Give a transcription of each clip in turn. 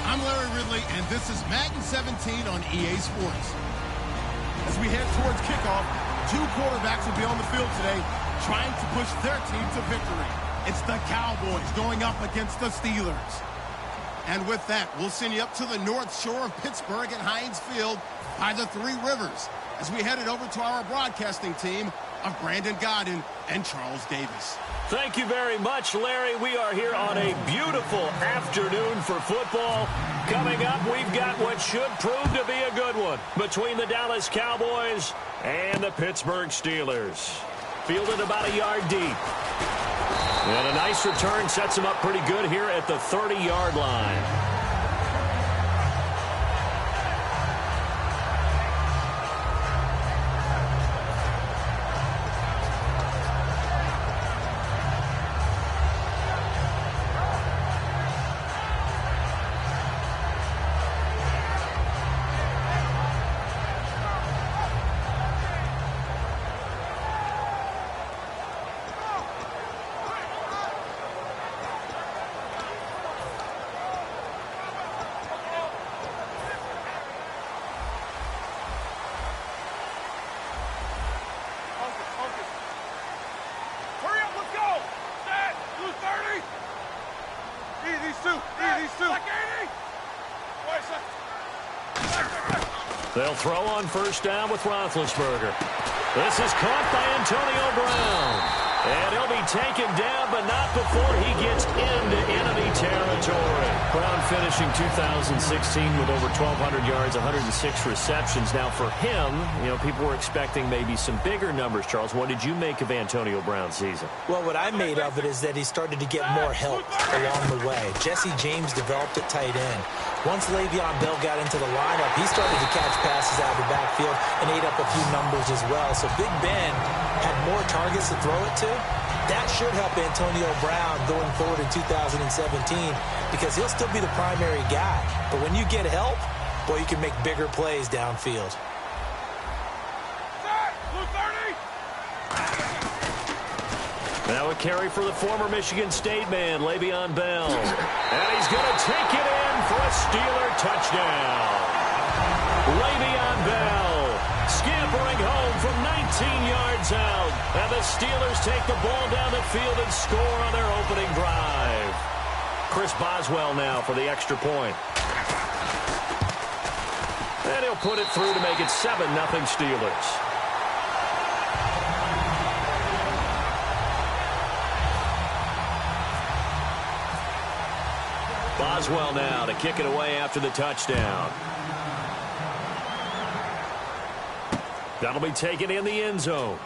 I'm Larry Ridley, and this is Madden 17 on EA Sports. As we head towards kickoff, two quarterbacks will be on the field today trying to push their team to victory. It's the Cowboys going up against the Steelers. And with that, we'll send you up to the north shore of Pittsburgh at Heinz Field by the Three Rivers as we head it over to our broadcasting team of Brandon Godden and Charles Davis. Thank you very much, Larry. We are here on a beautiful afternoon for football. Coming up, we've got what should prove to be a good one between the Dallas Cowboys and the Pittsburgh Steelers. Fielded about a yard deep. And a nice return sets him up pretty good here at the 30-yard line. They'll throw on first down with Roethlisberger. This is caught by Antonio Brown. And he'll be taken down, but not before he gets into enemy territory. Brown finishing 2016 with over 1,200 yards, 106 receptions. Now for him, you know, people were expecting maybe some bigger numbers, Charles. What did you make of Antonio Brown's season? Well, what I made of it is that he started to get more help along the way. Jesse James developed at tight end. Once Le'Veon Bell got into the lineup, he started to catch passes out of the backfield and ate up a few numbers as well. So Big Ben had more targets to throw it to. That should help Antonio Brown going forward in 2017 because he'll still be the primary guy. But when you get help, boy, you can make bigger plays downfield. Now a carry for the former Michigan State man, Le'Veon Bell. And he's going to take it in for a Steeler touchdown. Le'Veon Bell scampering home from 19 yards out. And the Steelers take the ball down the field and score on their opening drive. Chris Boswell now for the extra point. And he'll put it through to make it 7-0 Steelers. Boswell now to kick it away after the touchdown. That'll be taken in the end zone.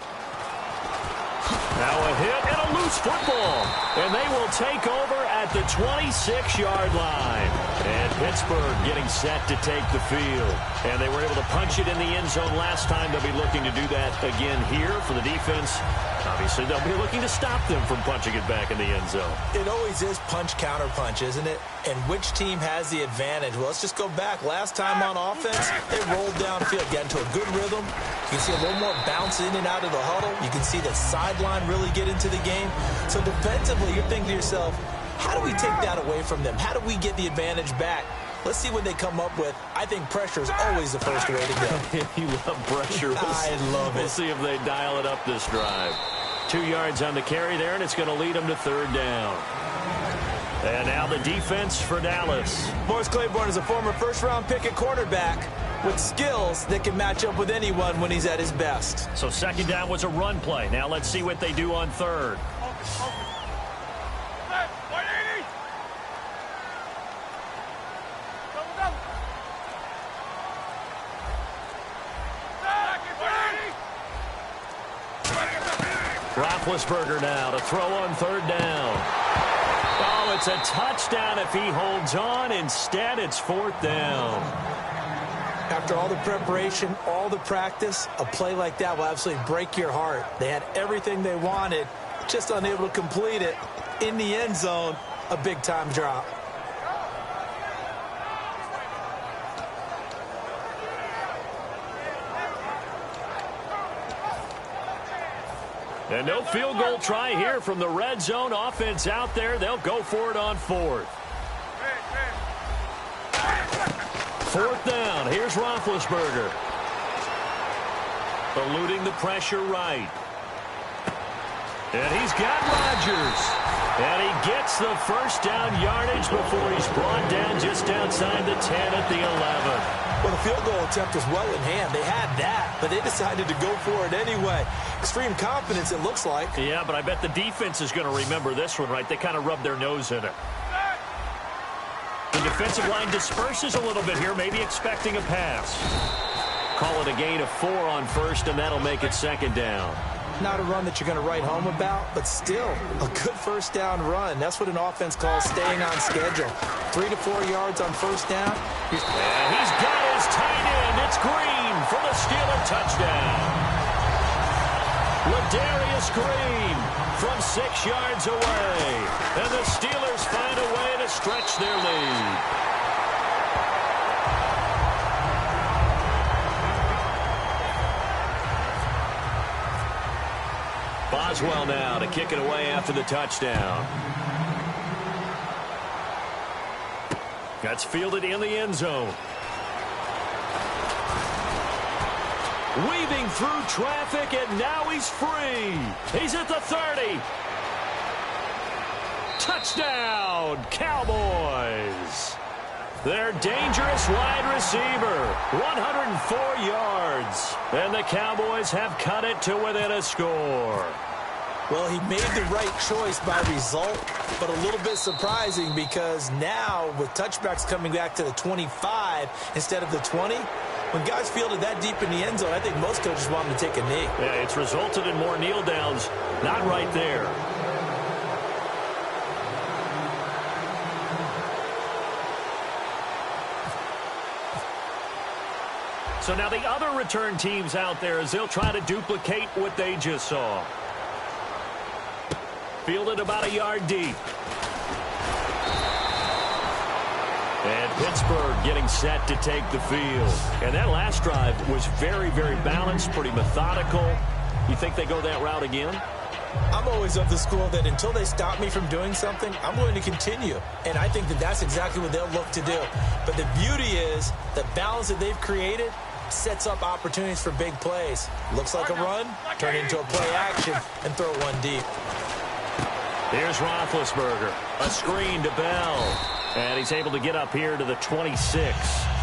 Now a hit and a loose football. And they will take over at the 26-yard line. And Pittsburgh getting set to take the field. And they were able to punch it in the end zone last time. They'll be looking to do that again here for the defense. Obviously, they'll be looking to stop them from punching it back in the end zone. It always is punch-counter-punch, isn't it? And which team has the advantage? Well, let's just go back. Last time on offense, they rolled downfield, got into a good rhythm. You can see a little more bounce in and out of the huddle. You can see the sideline really get into the game. So defensively, you're thinking to yourself, how do we take that away from them? How do we get the advantage back? Let's see what they come up with. I think pressure is always the first way to go. You love pressure. I love it. We'll see if they dial it up this drive. 2 yards on the carry there, and it's going to lead them to third down. And now the defense for Dallas. Morris Claiborne is a former first-round pick at quarterback with skills that can match up with anyone when he's at his best. So second down was a run play. Now let's see what they do on third. Roethlisberger now to throw on third down. Oh, it's a touchdown if he holds on. Instead, it's fourth down. After all the preparation, all the practice, a play like that will absolutely break your heart. They had everything they wanted, just unable to complete it. In the end zone, a big-time drop. And no field goal try here from the red zone offense out there. They'll go for it on fourth. Fourth down. Here's Roethlisberger. Eluding the pressure right. And he's got Rodgers. And he gets the first down yardage before he's brought down just outside the 10 at the 11. Well, the field goal attempt was well in hand. They had that, but they decided to go for it anyway. Extreme confidence, it looks like. Yeah, but I bet the defense is going to remember this one, right? They kind of rubbed their nose in it. The defensive line disperses a little bit here, maybe expecting a pass. Call it a gain of 4 on first, and that'll make it second down. Not a run that you're going to write home about, but still a good first down run. That's what an offense calls staying on schedule. 3 to 4 yards on first down. And he's got his tight end. It's Green for the Steeler touchdown. Ladarius Green from 6 yards away. And the Steelers find a way to stretch their lead. Boswell now to kick it away after the touchdown. That's fielded in the end zone. Weaving through traffic, and now he's free. He's at the 30. Touchdown, Cowboys. Their dangerous wide receiver, 104 yards. And the Cowboys have cut it to within a score. Well, he made the right choice by result, but a little bit surprising because now with touchbacks coming back to the 25 instead of the 20, when guys fielded that deep in the end zone, I think most coaches want them to take a knee. Yeah, it's resulted in more kneel downs. Not right there. So now the other return teams out there as they'll try to duplicate what they just saw. Fielded about a yard deep. And Pittsburgh getting set to take the field. And that last drive was very, very balanced, pretty methodical. You think they go that route again? I'm always of the school that until they stop me from doing something, I'm going to continue. And I think that that's exactly what they'll look to do. But the beauty is the balance that they've created sets up opportunities for big plays. Looks like a run, turn into a play action, and throw one deep. Here's Roethlisberger. A screen to Bell. And he's able to get up here to the 26.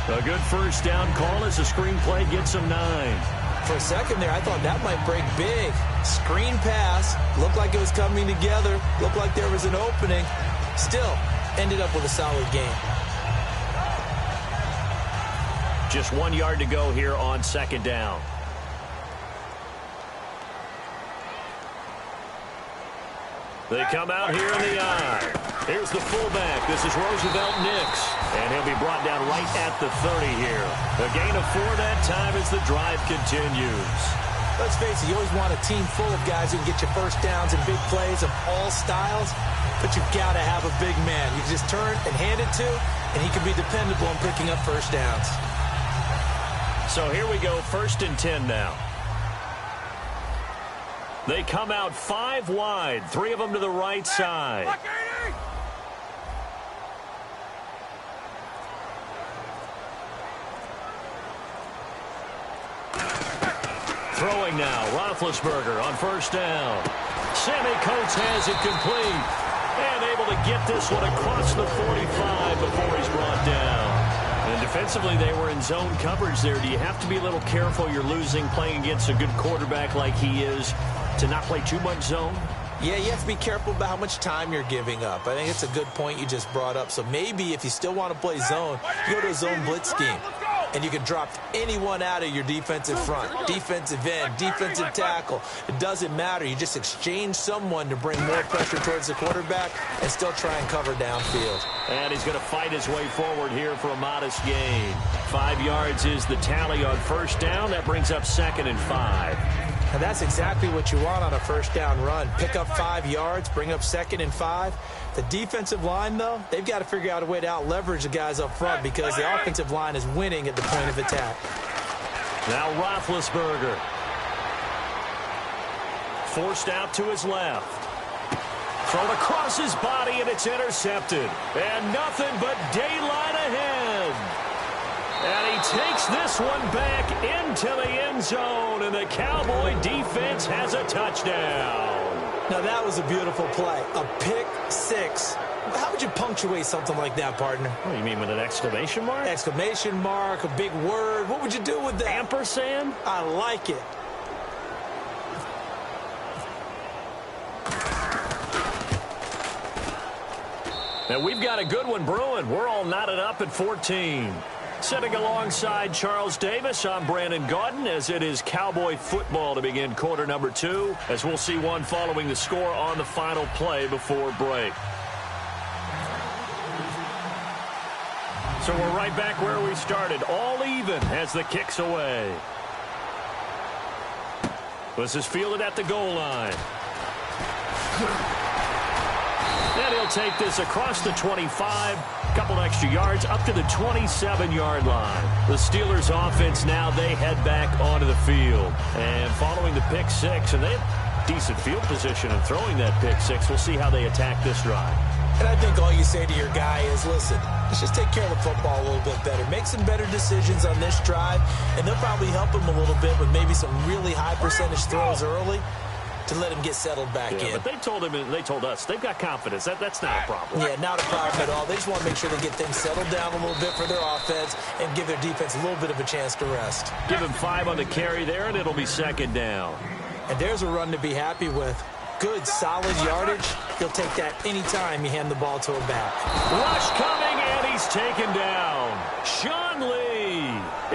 A good first down call as the screen play gets him 9. For a second there, I thought that might break big. Screen pass. Looked like it was coming together. Looked like there was an opening. Still, ended up with a solid game. Just 1 yard to go here on second down. They come out here in the eye. Here's the fullback. This is Roosevelt Nix. And he'll be brought down right at the 30 here. A gain of 4 that time as the drive continues. Let's face it, you always want a team full of guys who can get you first downs and big plays of all styles. But you've got to have a big man. You just turn and hand it to, and he can be dependable in picking up first downs. So here we go, 1st and 10 now. They come out 5 wide, 3 of them to the right side. Throwing now, Roethlisberger on first down. Sammy Coates has it complete. And able to get this one across the 45 before he's brought down. And defensively, they were in zone coverage there. Do you have to be a little careful? You're losing playing against a good quarterback like he is to not play too much zone? Yeah, you have to be careful about how much time you're giving up. I think it's a good point you just brought up. So maybe if you still want to play zone, you go to a zone blitz scheme. And you can drop anyone out of your defensive front, defensive end, defensive tackle. It doesn't matter. You just exchange someone to bring more pressure towards the quarterback and still try and cover downfield. And he's going to fight his way forward here for a modest gain. 5 yards is the tally on first down. That brings up 2nd and 5. And that's exactly what you want on a first down run. Pick up 5 yards, bring up 2nd and 5. The defensive line, though, they've got to figure out a way to out-leverage the guys up front because the offensive line is winning at the point of attack. Now Roethlisberger. Forced out to his left. Thrown across his body, and it's intercepted. And nothing but daylight ahead. And he takes this one back into the end zone, and the Cowboy defense has a touchdown. Now, that was a beautiful play. A pick six. How would you punctuate something like that, partner? Oh, you mean with an exclamation mark? Exclamation mark, a big word. What would you do with that? Ampersand? I like it. And we've got a good one brewing. We're all knotted up at 14. Sitting alongside Charles Davis, I'm Brandon Gaudin, as it is Cowboy football to begin quarter number 2, as we'll see one following the score on the final play before break. So we're right back where we started, all even as the kick's away. This is fielded at the goal line. And he'll take this across the 25, a couple extra yards, up to the 27-yard line. The Steelers' offense now, they head back onto the field. And following the pick six, and they have decent field position in throwing that pick six. We'll see how they attack this drive. And I think all you say to your guy is, listen, let's just take care of the football a little bit better. Make some better decisions on this drive, and they'll probably help him a little bit with maybe some really high percentage throws early to let him get settled back in. But they told him, and they told us, they've got confidence. That's not a problem. Yeah, not a problem at all. They just want to make sure they get things settled down a little bit for their offense and give their defense a little bit of a chance to rest. Give him 5 on the carry there, and it'll be second down. And there's a run to be happy with. Good, solid yardage. He'll take that anytime you hand the ball to a back. Rush coming, and he's taken down. Sean Lee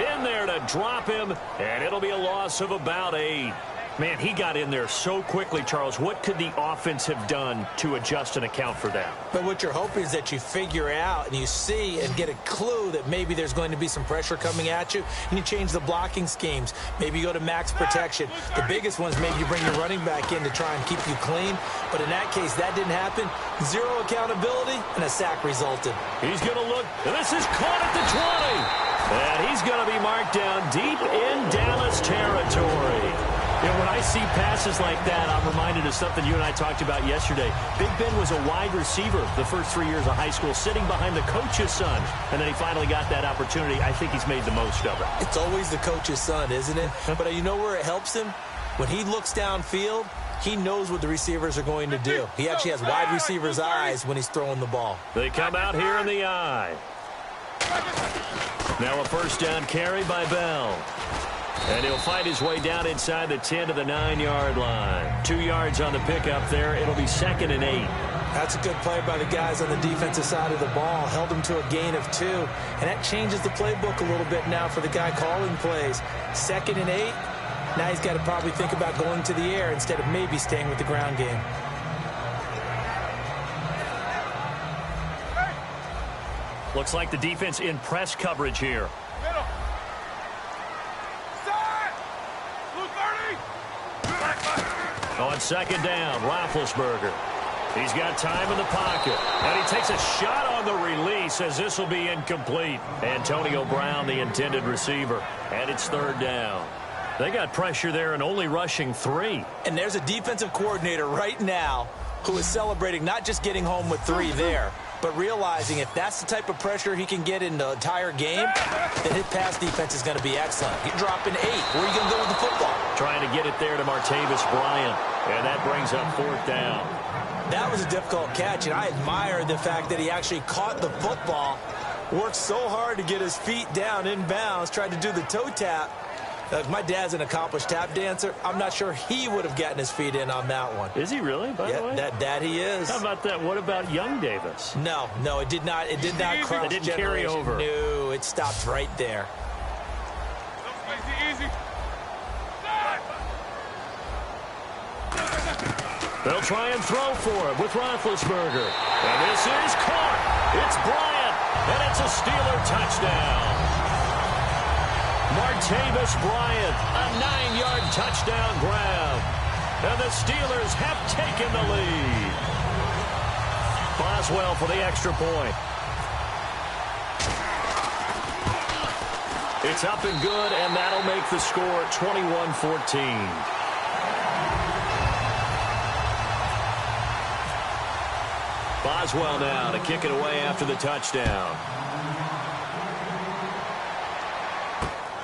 in there to drop him, and it'll be a loss of about 8. Man, he got in there so quickly, Charles. What could the offense have done to adjust and account for that? But what you're hoping is that you figure out and you see and get a clue that maybe there's going to be some pressure coming at you, and you change the blocking schemes. Maybe you go to max protection. The biggest one is maybe you bring your running back in to try and keep you clean. But in that case, that didn't happen. 0 accountability, and a sack resulted. He's going to look, and this is caught at the 20. And he's going to be marked down deep in Dallas territory. You know, when I see passes like that, I'm reminded of something you and I talked about yesterday. Big Ben was a wide receiver the first 3 years of high school, sitting behind the coach's son. And then he finally got that opportunity. I think he's made the most of it. It's always the coach's son, isn't it? But you know where it helps him? When he looks downfield, he knows what the receivers are going to do. He actually has wide receivers' eyes when he's throwing the ball. They come out here in the eye. Now a first down carry by Bell. And he'll fight his way down inside the 10 to the 9-yard line. 2 yards on the pickup there. It'll be 2nd and 8. That's a good play by the guys on the defensive side of the ball. Held him to a gain of 2. And that changes the playbook a little bit now for the guy calling plays. 2nd and 8. Now he's got to probably think about going to the air instead of maybe staying with the ground game. Looks like the defense in press coverage here. On 2nd down, Roethlisberger. He's got time in the pocket. And he takes a shot on the release as this will be incomplete. Antonio Brown, the intended receiver. And it's 3rd down. They got pressure there and only rushing 3. And there's a defensive coordinator right now who is celebrating not just getting home with 3 there, but realizing if that's the type of pressure he can get in the entire game, then his pass defense is going to be excellent. You're dropping 8. Where are you going to go with the football? Trying to get it there to Martavis Bryant. And that brings up 4th down. That was a difficult catch, and I admire the fact that he actually caught the football, worked so hard to get his feet down inbounds, tried to do the toe tap. My dad's an accomplished tap dancer. I'm not sure he would have gotten his feet in on that one. Is he really, by the way? That he is. How about that? What about young Davis? No, it did not. It did not cross. It didn't carry over. No, it stopped right there. Easy. They'll try and throw for it with Roethlisberger. And this is caught. It's Bryant, and it's a Steeler touchdown. Martavis Bryant, a 9-yard touchdown grab. And the Steelers have taken the lead. Boswell for the extra point. It's up and good, and that'll make the score 21-14. Boswell now to kick it away after the touchdown.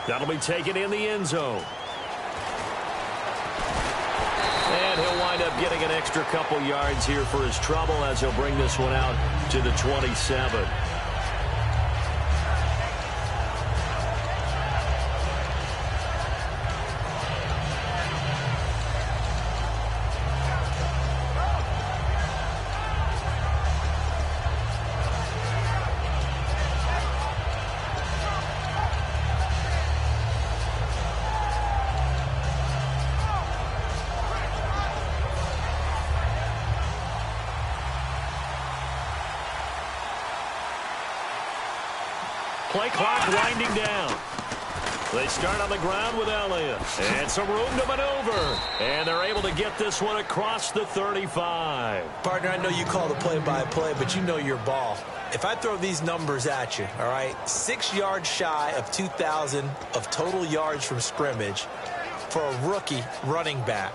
That'll be taken in the end zone. And he'll wind up getting an extra couple yards here for his trouble as he'll bring this one out to the 27. Play clock winding down. They start on the ground with Elliott. And some room to maneuver. And they're able to get this one across the 35. Partner, I know you call the play-by-play, but you know your ball. If I throw these numbers at you, all right, 6 yards shy of 2,000 of total yards from scrimmage for a rookie running back.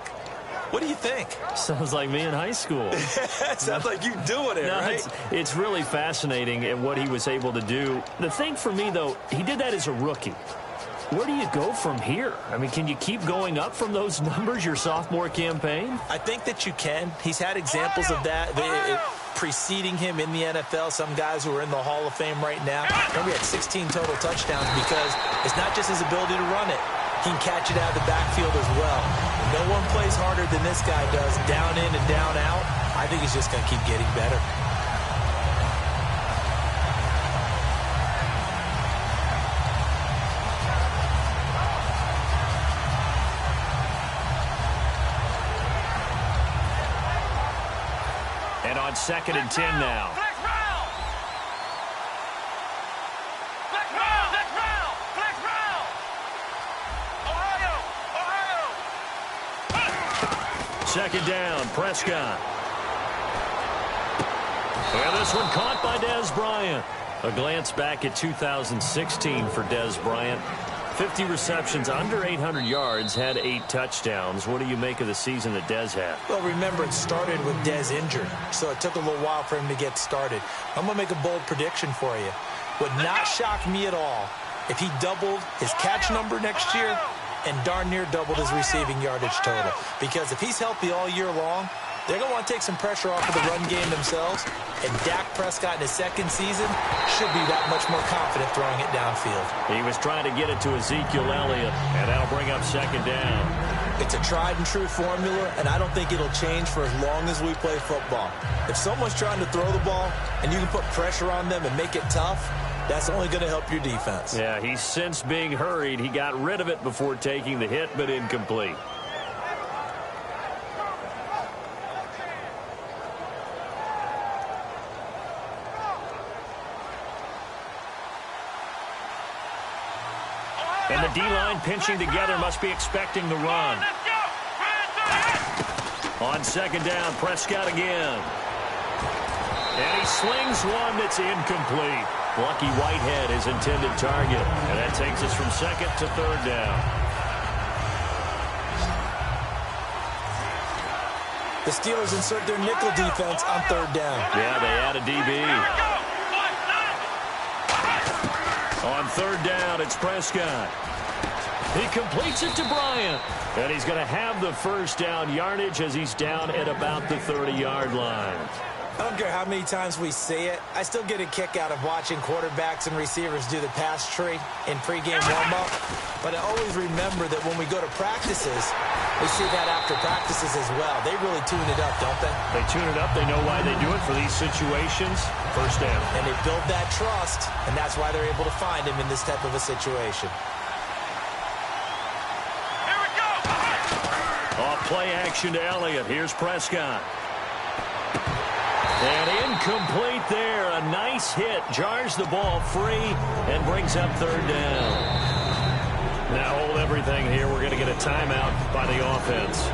What do you think? Sounds like me in high school. Sounds like you doing it, right? It's really fascinating at what he was able to do. The thing for me, though, he did that as a rookie. Where do you go from here? I mean, can you keep going up from those numbers your sophomore campaign? I think that you can. He's had examples of that preceding him in the NFL. Some guys who are in the Hall of Fame right now. Remember, he had 16 total touchdowns because it's not just his ability to run it. He can catch it out of the backfield as well. No one plays harder than this guy does, down in and down out. I think he's just going to keep getting better. And on 2nd and 10 now. Second down, Prescott. And this one caught by Dez Bryant. A glance back at 2016 for Dez Bryant. 50 receptions, under 800 yards, had 8 touchdowns. What do you make of the season that Dez had? Well, remember, it started with Dez injured, so it took a little while for him to get started. I'm going to make a bold prediction for you. Would not shock me at all if he doubled his catch number next year and darn near doubled his receiving yardage total. Because if he's healthy all year long, they're going to want to take some pressure off of the run game themselves, and Dak Prescott in his second season should be that much more confident throwing it downfield. He was trying to get it to Ezekiel Elliott, and that'll bring up second down. It's a tried-and-true formula, and I don't think it'll change for as long as we play football. If someone's trying to throw the ball and you can put pressure on them and make it tough, that's only going to help your defense. Yeah, he's since being hurried. He got rid of it before taking the hit, but incomplete. And the D-line pinching together must be expecting the run. On second down, Prescott again. And he slings one that's incomplete. Lucky Whitehead, his intended target. And that takes us from second to third down. The Steelers insert their nickel defense on third down. Yeah, they add a DB. On third down, it's Prescott. He completes it to Bryant. And he's going to have the first down yardage as he's down at about the 30-yard line. I don't care how many times we say it, I still get a kick out of watching quarterbacks and receivers do the pass tree in pregame warm-up. But I always remember that when we go to practices, we see that after practices as well. They really tune it up, don't they? They tune it up. They know why they do it for these situations. First down. And they build that trust, and that's why they're able to find him in this type of a situation. Here we go. Off play action to Elliott. Here's Prescott. And incomplete there. A nice hit. Jars the ball free and brings up third down. Now hold everything here. We're going to get a timeout by the offense.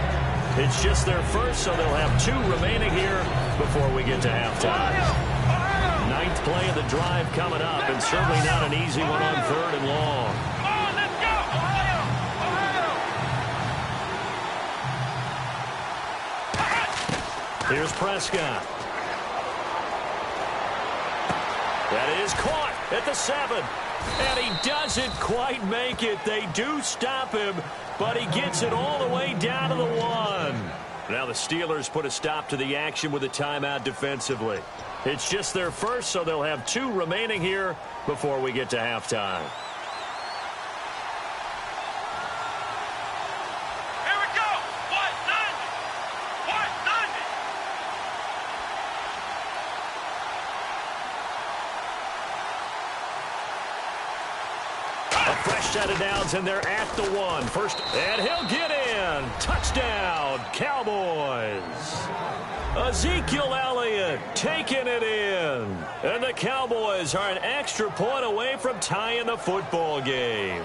It's just their first, so they'll have 2 remaining here before we get to halftime. 9th play of the drive coming up, and certainly not an easy one on third and long. Here's Prescott. That is caught at the 7. And he doesn't quite make it. They do stop him, but he gets it all the way down to the 1. Now the Steelers put a stop to the action with a timeout defensively. It's just their first, so they'll have 2 remaining here before we get to halftime. Set of downs, and they're at the 1. First, and he'll get in. Touchdown, Cowboys. Ezekiel Elliott taking it in. And the Cowboys are an extra point away from tying the football game.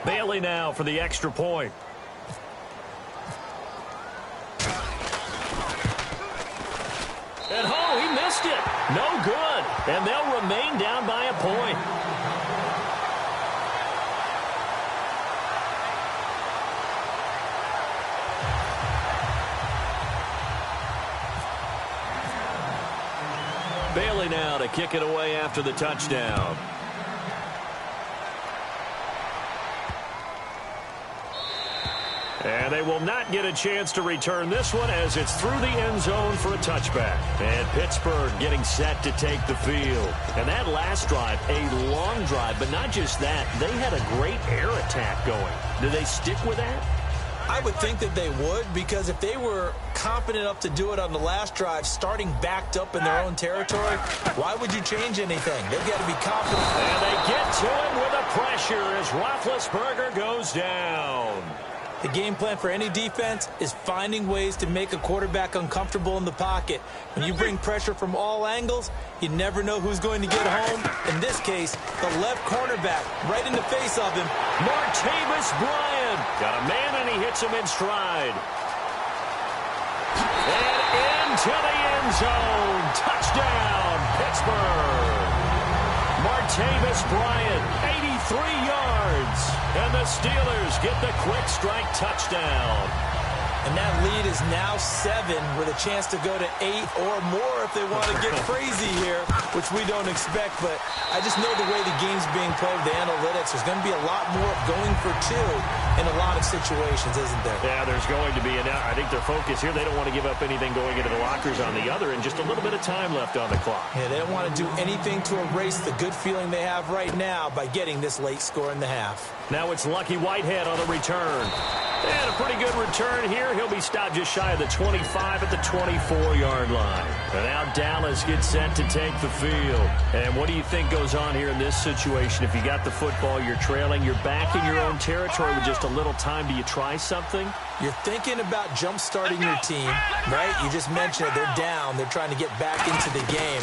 Bailey now for the extra point. And oh, he missed it. No good. And they'll remain down by a point. Bailey now to kick it away after the touchdown. And they will not get a chance to return this one as it's through the end zone for a touchback. And Pittsburgh getting set to take the field. And that last drive, a long drive, but not just that. They had a great air attack going. Do they stick with that? I would think that they would, because if they were confident enough to do it on the last drive, starting backed up in their own territory, why would you change anything? They've got to be confident. And they get to him with the pressure as Roethlisberger goes down. The game plan for any defense is finding ways to make a quarterback uncomfortable in the pocket. When you bring pressure from all angles, you never know who's going to get home. In this case, the left cornerback right in the face of him. Martavis Bryant got a man, and he hits him in stride. to the end zone. Touchdown, Pittsburgh. Martavis Bryant, 83 yards. And the Steelers get the quick strike touchdown. And that lead is now 7 with a chance to go to 8 or more if they want to get crazy here, which we don't expect. But I just know the way the game's being played with the analytics, there's going to be a lot more going for 2 in a lot of situations, isn't there? Yeah, there's going to be. And I think their focus here, they don't want to give up anything going into the lockers on the other, and just a little bit of time left on the clock. Yeah, they don't want to do anything to erase the good feeling they have right now by getting this late score in the half. Now it's Lucky Whitehead on the return. And a pretty good return here. He'll be stopped just shy of the 25 at the 24-yard line. And now Dallas gets set to take the field. And what do you think goes on here in this situation? If you got the football, you're trailing, you're back in your own territory with just a little time. Do you try something? You're thinking about jump-starting your team, right? You just mentioned it. They're down. They're trying to get back into the game.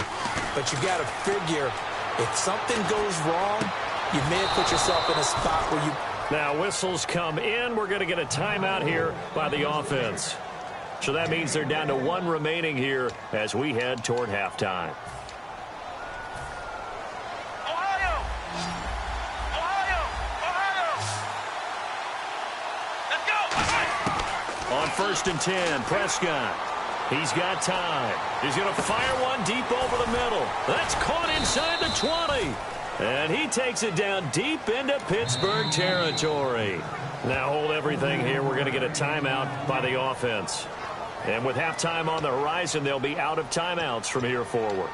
But you got to figure if something goes wrong, you may have put yourself in a spot where you... Now whistles come in. We're going to get a timeout here by the offense. So that means they're down to 1 remaining here as we head toward halftime. Ohio! Let's go! On 1st and 10, Prescott. He's got time. He's going to fire one deep over the middle. That's caught inside the 20. And he takes it down deep into Pittsburgh territory. Now hold everything here. We're going to get a timeout by the offense. And with halftime on the horizon, they'll be out of timeouts from here forward.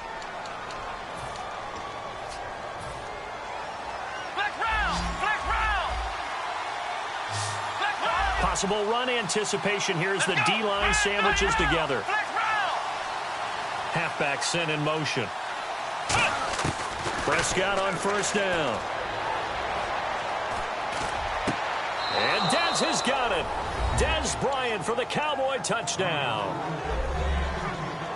Possible run anticipation. Here's the D-line sandwiches together. Halfback sent in motion. Prescott on 1st down. And Dez has got it. Dez Bryant for the Cowboy touchdown.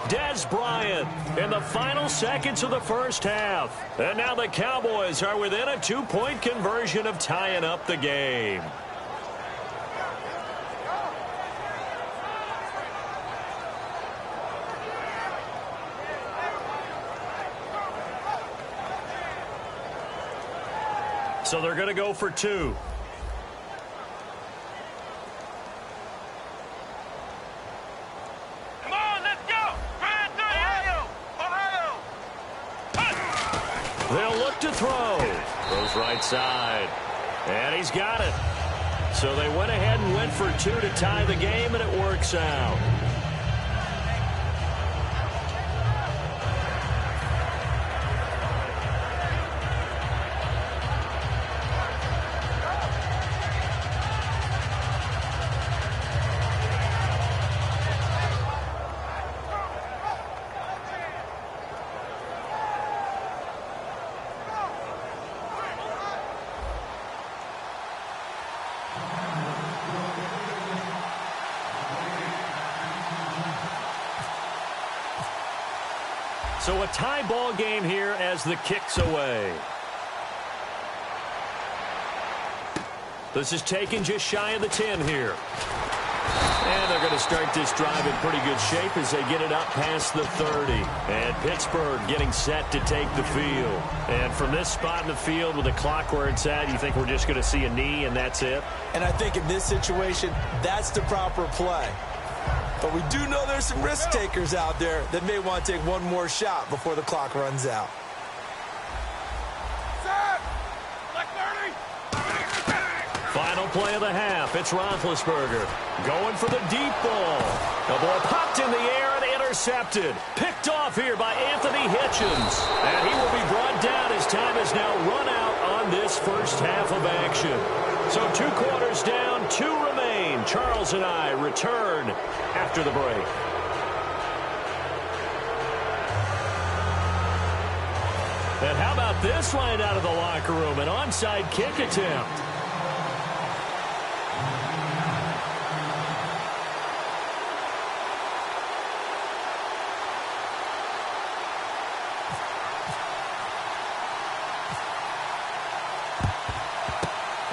Dez Bryant in the final seconds of the first half. And now the Cowboys are within a 2-point conversion of tying up the game. So they're going to go for 2. Come on, let's go! Ohio! They'll look to throw. Throws right side. And he's got it. So they went ahead and went for 2 to tie the game, and it works out. So a tie ball game here as the kick's away. This is taken just shy of the 10 here. And they're going to start this drive in pretty good shape as they get it up past the 30. And Pittsburgh getting set to take the field. And from this spot in the field with the clock where it's at, you think we're just going to see a knee and that's it? And I think in this situation, that's the proper play. But we do know there's some risk takers out there that may want to take one more shot before the clock runs out. Final play of the half. It's Roethlisberger going for the deep ball. The ball popped in the air and intercepted. Picked off here by Anthony Hitchens. And he will be brought down as time has now run out on this first half of action. So 2 quarters down, 2 remain. Charles and I return after the break. And how about this line out of the locker room? An onside kick attempt.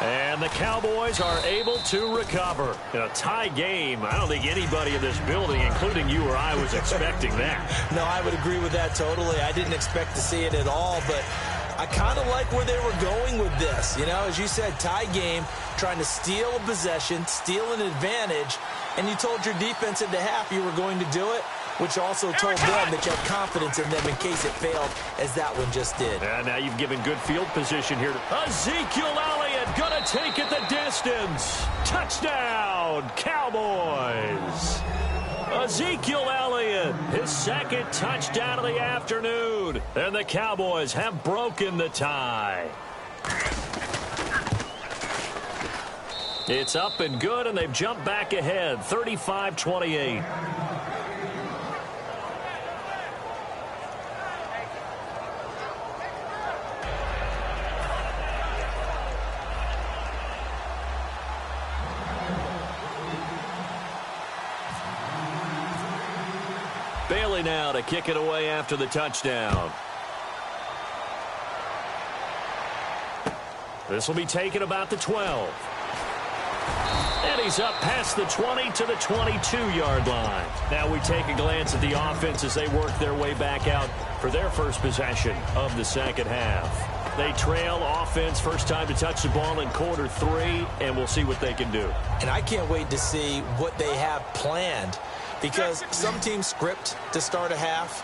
And the Cowboys are able to recover. In a tie game, I don't think anybody in this building, including you or I, was expecting that. No, I would agree with that totally. I didn't expect to see it at all, but I kind of like where they were going with this. You know, as you said, tie game, trying to steal a possession, steal an advantage, and you told your defense at the half you were going to do it, which also told them that you had confidence in them in case it failed, as that one just did. And now you've given good field position here. Ezekiel Elliott gonna take it the distance. Touchdown, Cowboys. Ezekiel Elliott, his second touchdown of the afternoon. And the Cowboys have broken the tie. It's up and good, and they've jumped back ahead, 35-28. Bailey now to kick it away after the touchdown. This will be taken about the 12. And he's up past the 20 to the 22-yard line. Now we take a glance at the offense as they work their way back out for their first possession of the second half. They trail offense, first time to touch the ball in quarter 3, and we'll see what they can do. And I can't wait to see what they have planned, because some teams script to start a half.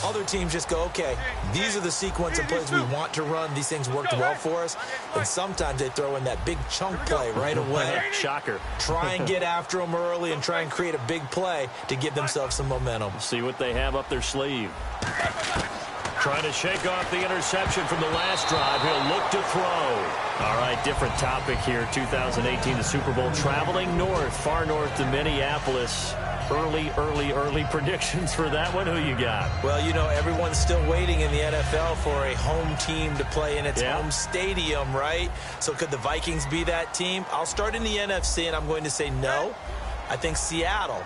Other teams just go, okay, these are the sequence of plays we want to run. These things worked well for us. And sometimes they throw in that big chunk play right away. Shocker. Try and get after them early and try and create a big play to give themselves some momentum. See what they have up their sleeve. Trying to shake off the interception from the last drive. He'll look to throw. All right, different topic here. 2018, the Super Bowl, traveling north, far north to Minneapolis. Early predictions for that one. Who you got? Well, you know, everyone's still waiting in the NFL for a home team to play in its home stadium, right? So could the Vikings be that team? I'll start in the NFC, and I'm going to say no. I think Seattle,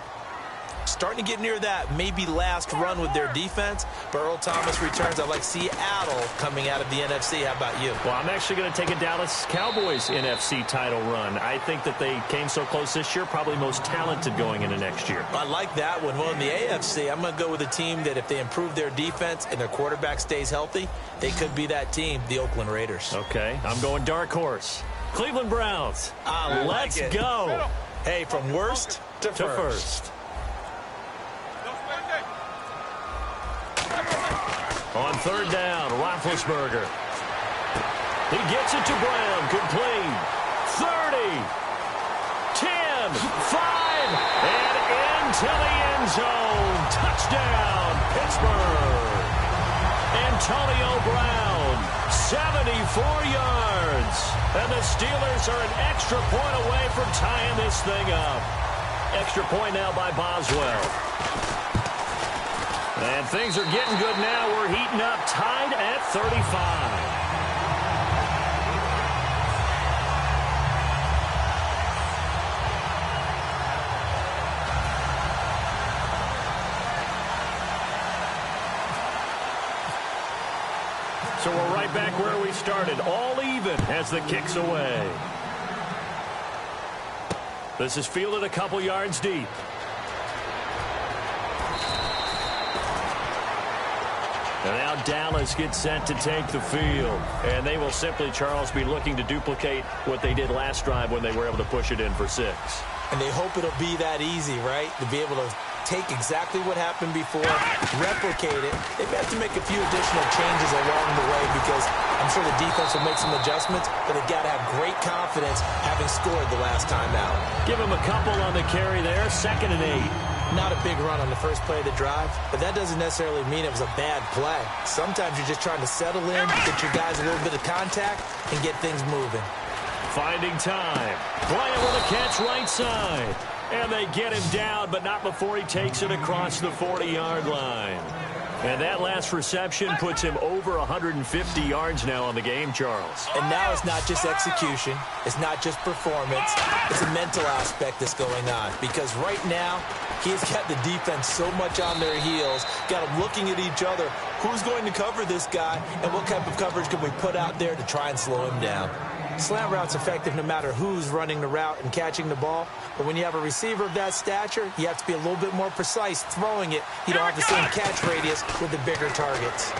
starting to get near that maybe last run with their defense. But Earl Thomas returns. I like Seattle coming out of the NFC. How about you? Well, I'm actually going to take a Dallas Cowboys NFC title run. I think that they came so close this year, probably most talented going into next year. I like that one. Well, in the AFC, I'm going to go with a team that if they improve their defense and their quarterback stays healthy, they could be that team, the Oakland Raiders. Okay, I'm going dark horse. Cleveland Browns. Let's go. Hey, from worst to first. On third down, Roethlisberger. He gets it to Brown, complete. 30, 10, 5, and into the end zone. Touchdown, Pittsburgh. Antonio Brown, 74 yards. And the Steelers are an extra point away from tying this thing up. Extra point now by Boswell. And things are getting good now. We're heating up, tied at 35. So we're right back where we started, all even as the kick's away. This is fielded a couple yards deep. And now Dallas gets set to take the field. And they will simply, Charles, be looking to duplicate what they did last drive when they were able to push it in for 6. And they hope it'll be that easy, right? To be able to take exactly what happened before, replicate it. They may have to make a few additional changes along the way because I'm sure the defense will make some adjustments, but they've got to have great confidence having scored the last time out. Give them a couple on the carry there, 2nd and 8. Not a big run on the first play of the drive, but that doesn't necessarily mean it was a bad play. Sometimes you're just trying to settle in, get your guys a little bit of contact, and get things moving. Finding time. Bryant with a catch right side. And they get him down, but not before he takes it across the 40-yard line. And that last reception puts him over 150 yards now on the game, Charles. And now it's not just execution. It's not just performance. It's a mental aspect that's going on. Because right now, he's got the defense so much on their heels, got them looking at each other. Who's going to cover this guy, and what type of coverage can we put out there to try and slow him down? Slant route's effective no matter who's running the route and catching the ball. But when you have a receiver of that stature, you have to be a little bit more precise throwing it. You don't have the same catch radius with the bigger targets.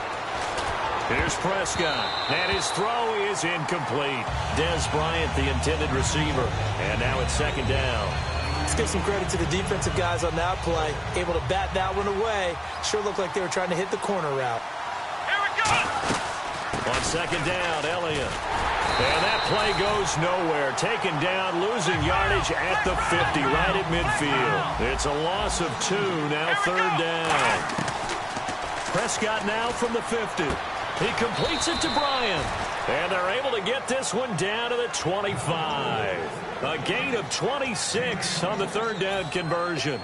Here's Prescott, and his throw is incomplete. Dez Bryant, the intended receiver, and now it's second down. Let's give some credit to the defensive guys on that play. Able to bat that one away. Sure looked like they were trying to hit the corner route. Here we go! On second down, Elliott. And that play goes nowhere. Taken down, losing yardage at the 50, right at midfield. It's a loss of 2, now third down. Prescott now from the 50. He completes it to Bryant. And they're able to get this one down to the 25. A gain of 26 on the third down conversion.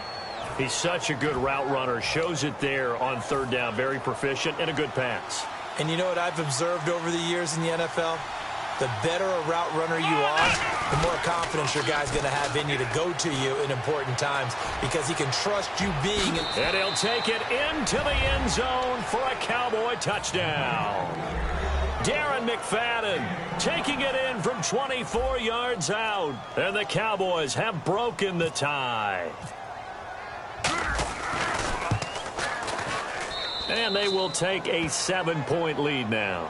He's such a good route runner. Shows it there on third down. Very proficient and a good pass. And you know what I've observed over the years in the NFL? The better a route runner you are, the more confidence your guy's going to have in you to go to you in important times because he can trust you being in. And he'll take it into the end zone for a Cowboy touchdown. Darren McFadden taking it in from 24 yards out. And the Cowboys have broken the tie. And they will take a 7-point lead now.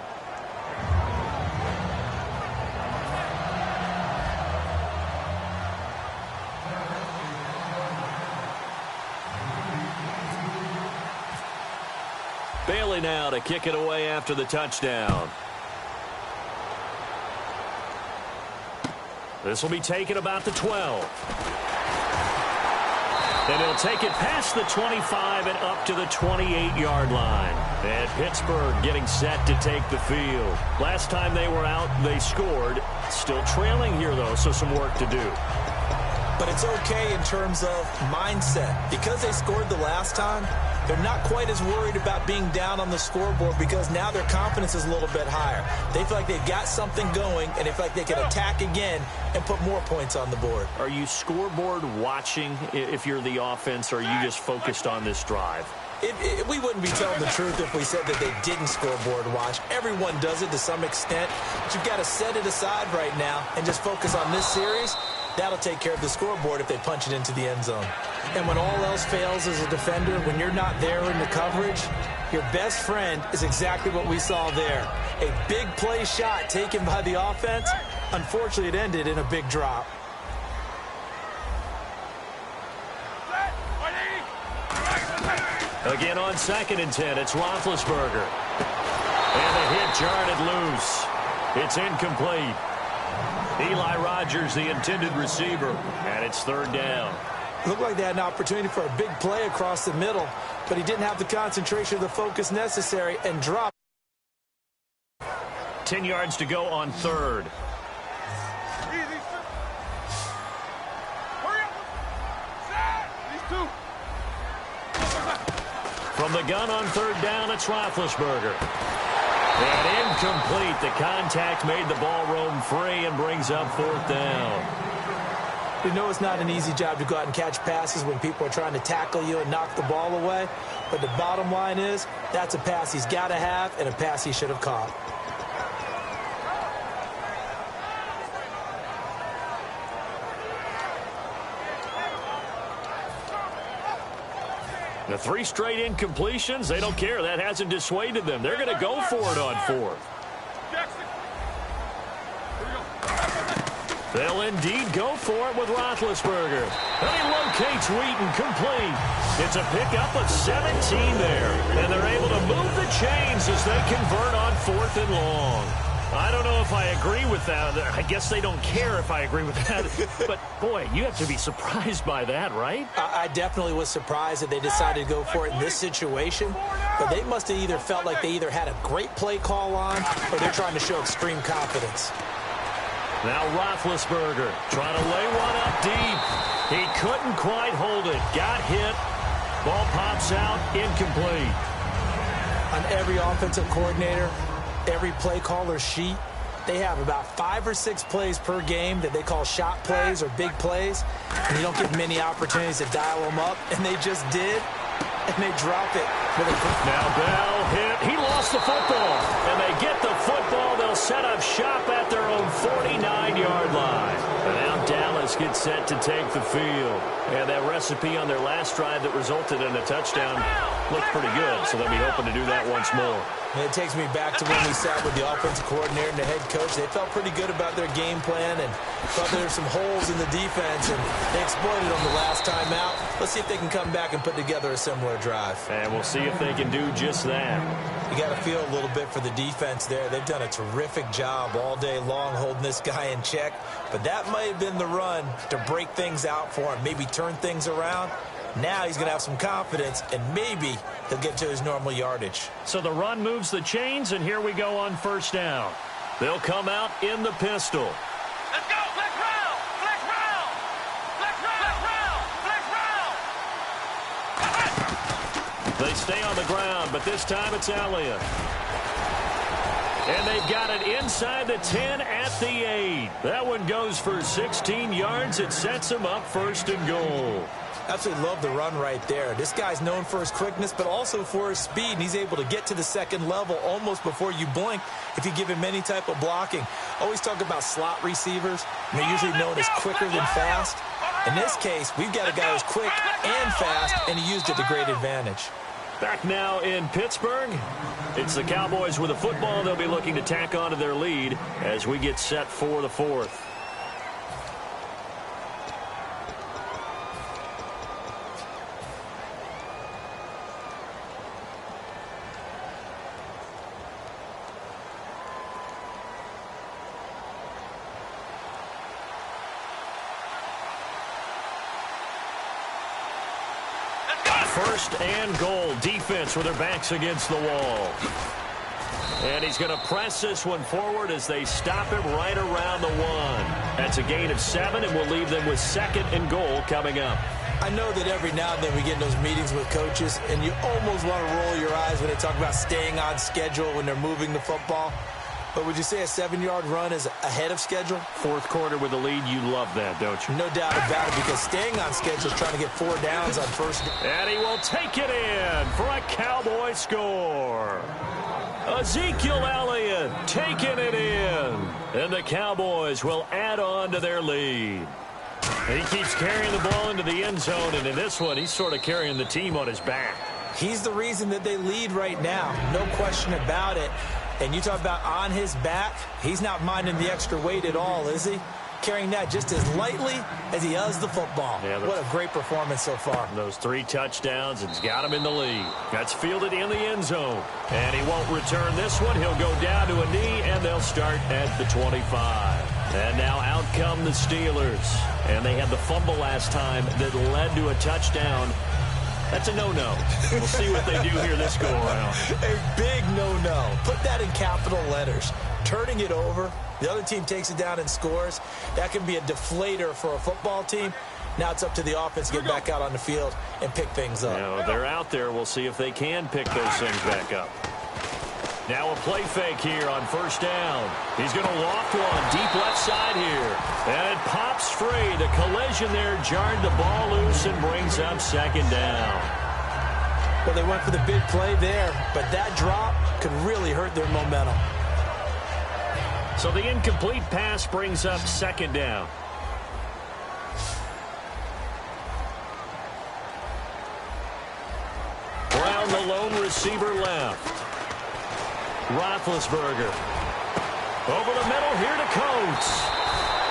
Bailey now to kick it away after the touchdown. This will be taken about the 12. And he'll take it past the 25 and up to the 28-yard line. And Pittsburgh getting set to take the field. Last time they were out, they scored. Still trailing here, though, so some work to do. But it's okay in terms of mindset. Because they scored the last time, they're not quite as worried about being down on the scoreboard because now their confidence is a little bit higher. They feel like they've got something going, and they feel like they can attack again and put more points on the board. Are you scoreboard watching if you're the offense, or are you just focused on this drive? We wouldn't be telling the truth if we said that they didn't scoreboard watch. Everyone does it to some extent, but you've got to set it aside right now and just focus on this series. That'll take care of the scoreboard if they punch it into the end zone. And when all else fails as a defender, when you're not there in the coverage, your best friend is exactly what we saw there. A big play shot taken by the offense. Unfortunately, it ended in a big drop. Again on 2nd and 10, it's Roethlisberger. And the hit jarred it loose. It's incomplete. Eli Rogers, the intended receiver, and it's third down. Looked like they had an opportunity for a big play across the middle, but he didn't have the concentration or the focus necessary and dropped. 10 yards to go on third. From the gun on third down, it's Roethlisberger. And incomplete. The contact made the ball roam free and brings up fourth down. You know it's not an easy job to go out and catch passes when people are trying to tackle you and knock the ball away. But the bottom line is, that's a pass he's got to have and a pass he should have caught. The 3 straight incompletions, they don't care. That hasn't dissuaded them. They're going to go for it on fourth. They'll indeed go for it with Roethlisberger. And he locates Wheaton, complete. It's a pickup of 17 there. And they're able to move the chains as they convert on 4th and long. I don't know if I agree with that. I guess they don't care if I agree with that. But, boy, you have to be surprised by that, right? I definitely was surprised that they decided to go for it in this situation. But they must have either felt like they either had a great play call on or they're trying to show extreme confidence. Now Roethlisberger trying to lay one up deep. He couldn't quite hold it. Got hit. Ball pops out. Incomplete. On every offensive coordinator, every play caller sheet, they have about 5 or 6 plays per game that they call shot plays or big plays. And you don't get many opportunities to dial them up. And they just did. And they drop it. Now Bell hit. He lost the football. And they get the football. They'll set up shop at their own 40 get set to take the field. And that recipe on their last drive that resulted in a touchdown looked pretty good, so they'll be hoping to do that once more. And it takes me back to when we sat with the offensive coordinator and the head coach. They felt pretty good about their game plan and thought there were some holes in the defense, and they exploited them the last time out. Let's see if they can come back and put together a similar drive. And we'll see if they can do just that. You got to feel a little bit for the defense there. They've done a terrific job all day long holding this guy in check, but that might have been the run to break things out for him, maybe turn things around. Now he's going to have some confidence, and maybe he'll get to his normal yardage. So the run moves the chains, and here we go on first down. They'll come out in the pistol. Let's go. Flex round. Flex round. Flex round. Flex round. They stay on the ground, but this time it's Elliott. And they've got it inside the 10 at the 8. That one goes for 16 yards. It sets them up first and goal. Absolutely love the run right there. This guy's known for his quickness, but also for his speed, and he's able to get to the second level almost before you blink if you give him any type of blocking. Always talk about slot receivers, and they're usually known as quicker than fast. In this case, we've got a guy who's quick and fast, and he used it to great advantage. Back now in Pittsburgh, it's the Cowboys with a football. They'll be looking to tack onto their lead as we get set for the fourth. First and goal. Defense with their backs against the wall. And he's going to press this one forward as they stop him right around the 1. That's a gain of 7, and we'll leave them with second and goal coming up. I know that every now and then we get in those meetings with coaches, and you almost want to roll your eyes when they talk about staying on schedule when they're moving the football. But would you say a 7-yard run is ahead of schedule? Fourth quarter with the lead, you love that, don't you? No doubt about it, because staying on schedule is trying to get 4 downs on first. And he will take it in for a Cowboy score. Ezekiel Elliott taking it in. And the Cowboys will add on to their lead. And he keeps carrying the ball into the end zone, and in this one, he's sort of carrying the team on his back. He's the reason that they lead right now. No question about it. And you talk about on his back, he's not minding the extra weight at all, is he? Carrying that just as lightly as he does the football. Yeah, what a great performance so far. Those 3 touchdowns, it's got him in the lead. That's fielded in the end zone. And he won't return this one. He'll go down to a knee, and they'll start at the 25. And now out come the Steelers. And they had the fumble last time that led to a touchdown. That's a no-no. We'll see what they do here this go-around. A big no-no. Put that in capital letters. Turning it over, the other team takes it down and scores. That can be a deflator for a football team. Now it's up to the offense to get back out on the field and pick things up. You know, they're out there. We'll see if they can pick those things back up. Now a play fake here on first down. He's going to loft one deep left side here. And it pops free. The collision there jarred the ball loose and brings up second down. Well, they went for the big play there, but that drop could really hurt their momentum. So the incomplete pass brings up second down. Brown, the lone receiver left. Roethlisberger. Over the middle here to Coates.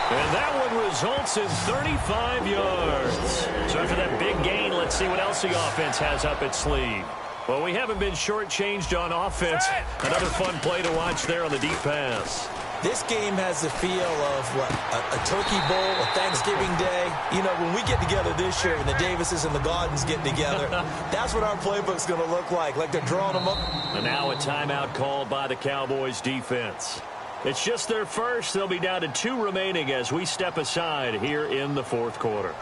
And that one results in 35 yards. So after that big gain, let's see what else the offense has up its sleeve. Well, we haven't been shortchanged on offense. Another fun play to watch there on the deep pass. This game has the feel of, what, a turkey bowl, a Thanksgiving day. You know, when we get together this year, when the Davises and the Gaudens get together, that's what our playbook's going to look like they're drawing them up. And now a timeout called by the Cowboys defense. It's just their first. They'll be down to 2 remaining as we step aside here in the fourth quarter.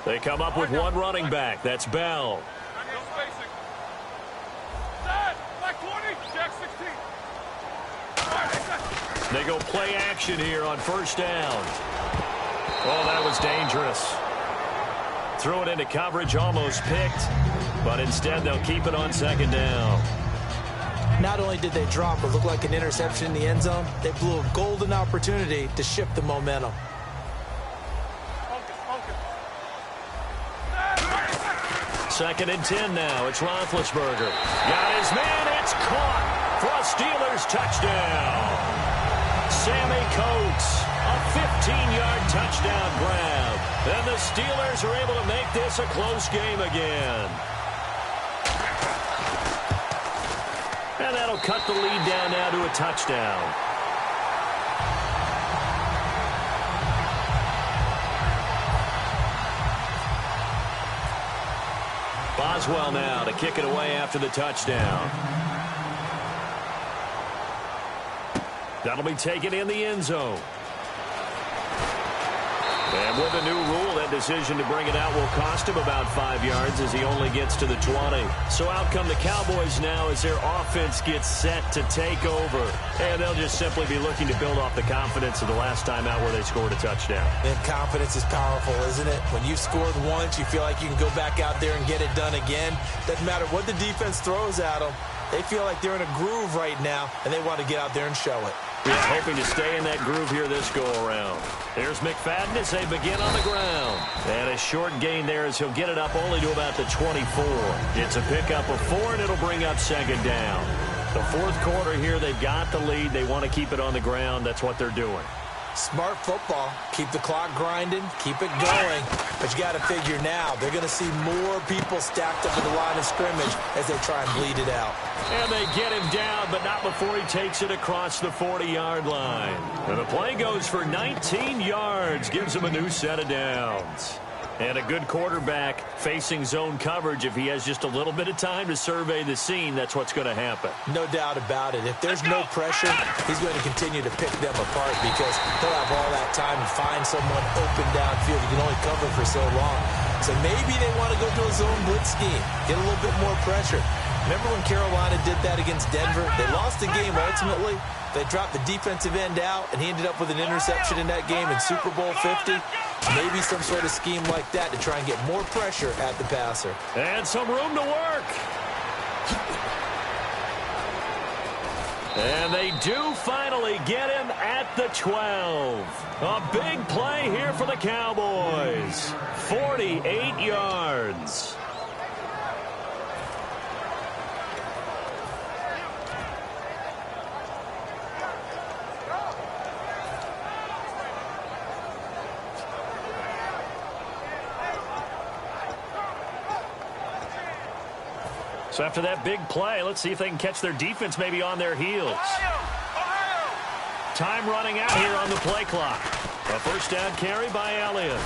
They come up with 1 running back. That's Bell. They go play action here on first down. Oh, that was dangerous. Threw it into coverage, almost picked. But instead, they'll keep it on second down. Not only did they drop what looked like an interception in the end zone, they blew a golden opportunity to shift the momentum. Second and 10 now. It's Roethlisberger. Got his man. It's caught for a Steelers touchdown. Sammy Coates, a 15-yard touchdown grab. And the Steelers are able to make this a close game again. And that'll cut the lead down now to a touchdown. Boswell now to kick it away after the touchdown. That'll be taken in the end zone. And with a new rule, that decision to bring it out will cost him about 5 yards as he only gets to the 20. So out come the Cowboys now as their offense gets set to take over. And they'll just simply be looking to build off the confidence of the last time out where they scored a touchdown. And confidence is powerful, isn't it? When you've scored once, you feel like you can go back out there and get it done again. Doesn't matter what the defense throws at them. They feel like they're in a groove right now, and they want to get out there and show it. Yeah, hoping to stay in that groove here this go-around. There's McFadden as they begin on the ground. And a short gain there as he'll get it up only to about the 24. It's a pickup of 4, and it'll bring up second down. The fourth quarter here, they've got the lead. They want to keep it on the ground. That's what they're doing. Smart football. Keep the clock grinding. Keep it going. But you got to figure now, they're going to see more people stacked up at the line of scrimmage as they try and bleed it out. And they get him down, but not before he takes it across the 40-yard line. And the play goes for 19 yards. Gives him a new set of downs. And a good quarterback facing zone coverage. If he has just a little bit of time to survey the scene, that's what's going to happen. No doubt about it. If there's no pressure, he's going to continue to pick them apart because he'll have all that time to find someone open downfield. You can only cover for so long. So maybe they want to go to a zone blitz scheme, get a little bit more pressure. Remember when Carolina did that against Denver? They lost the game ultimately. They dropped the defensive end out, and he ended up with an interception in that game in Super Bowl 50. Maybe some sort of scheme like that to try and get more pressure at the passer. And some room to work. And they do finally get him at the 12. A big play here for the Cowboys. 48 yards. So after that big play, let's see if they can catch their defense maybe on their heels. Time running out here on the play clock. A first down carry by Elliott.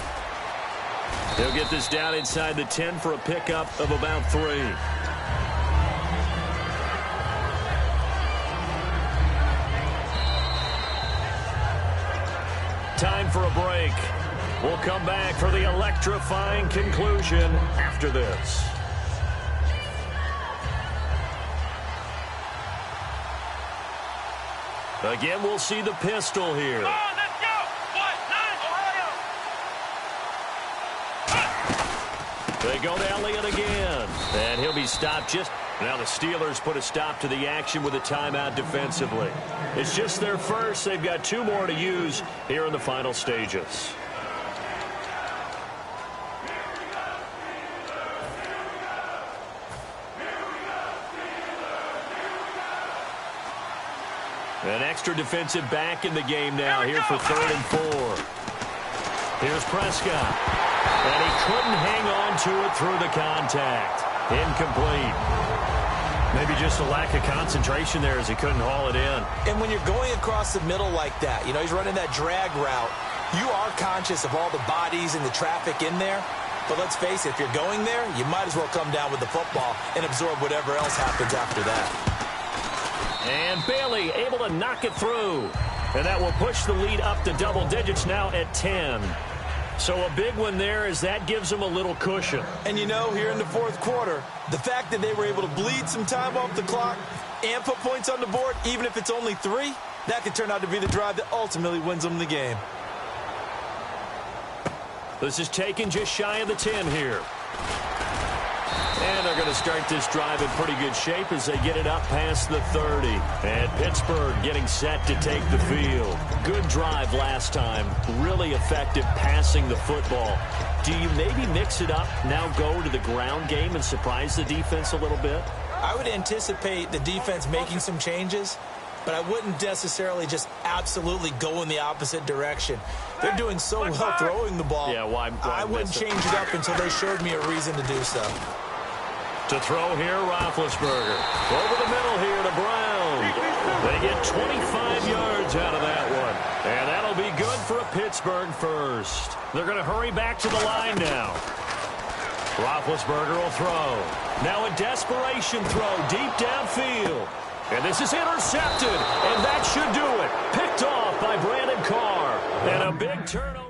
He'll get this down inside the 10 for a pickup of about 3. Time for a break. We'll come back for the electrifying conclusion after this. Again, we'll see the pistol here. Come on, let's go. 1-9, Ohio. They go to Elliott again. And he'll be stopped just... Now the Steelers put a stop to the action with a timeout defensively. It's just their first. They've got 2 more to use here in the final stages. An extra defensive back in the game now here for 3rd and 4. Here's Prescott. And he couldn't hang on to it through the contact. Incomplete. Maybe just a lack of concentration there as he couldn't haul it in. And when you're going across the middle like that, you know, he's running that drag route, you are conscious of all the bodies and the traffic in there. But let's face it, if you're going there, you might as well come down with the football and absorb whatever else happens after that. And Bailey able to knock it through. And that will push the lead up to double digits now at 10. So a big one there as that gives them a little cushion. And you know, here in the fourth quarter, the fact that they were able to bleed some time off the clock and put points on the board, even if it's only 3, that could turn out to be the drive that ultimately wins them the game. This is taken just shy of the 10 here. And they're going to to start this drive in pretty good shape as they get it up past the 30. And Pittsburgh getting set to take the field. Good drive last time. Really effective passing the football. Do you maybe mix it up, now go to the ground game and surprise the defense a little bit? I would anticipate the defense making some changes, but I wouldn't necessarily just absolutely go in the opposite direction. They're doing so well throwing the ball. Yeah, why I wouldn't change it up until they showed me a reason to do so. To throw here, Roethlisberger. Over the middle here to Brown. They get 25 yards out of that one. And that'll be good for a Pittsburgh first. They're going to hurry back to the line now. Roethlisberger will throw. Now a desperation throw deep downfield. And this is intercepted, and that should do it. Picked off by Brandon Carr. And a big turnover.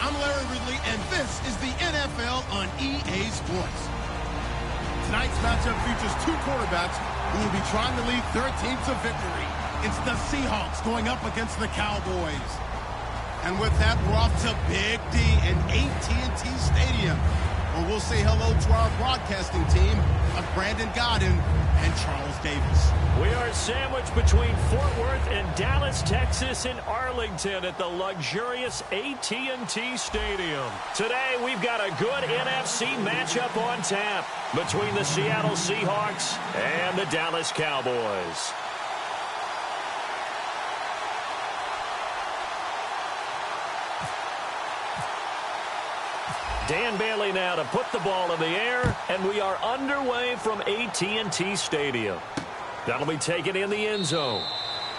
I'm Larry Ridley, and this is the NFL on EA Sports. Tonight's matchup features two quarterbacks who will be trying to lead their team to victory. It's the Seahawks going up against the Cowboys. And with that, we're off to Big D and AT&T Stadium, where we'll say hello to our broadcasting team of Brandon Godden and Charles Davis. We are sandwiched between Fort Worth and Dallas, Texas, and Arlington at the luxurious AT&T Stadium. Today, we've got a good NFC matchup on tap between the Seattle Seahawks and the Dallas Cowboys. Dan Bailey now to put the ball in the air, and we are underway from AT&T Stadium. That'll be taken in the end zone.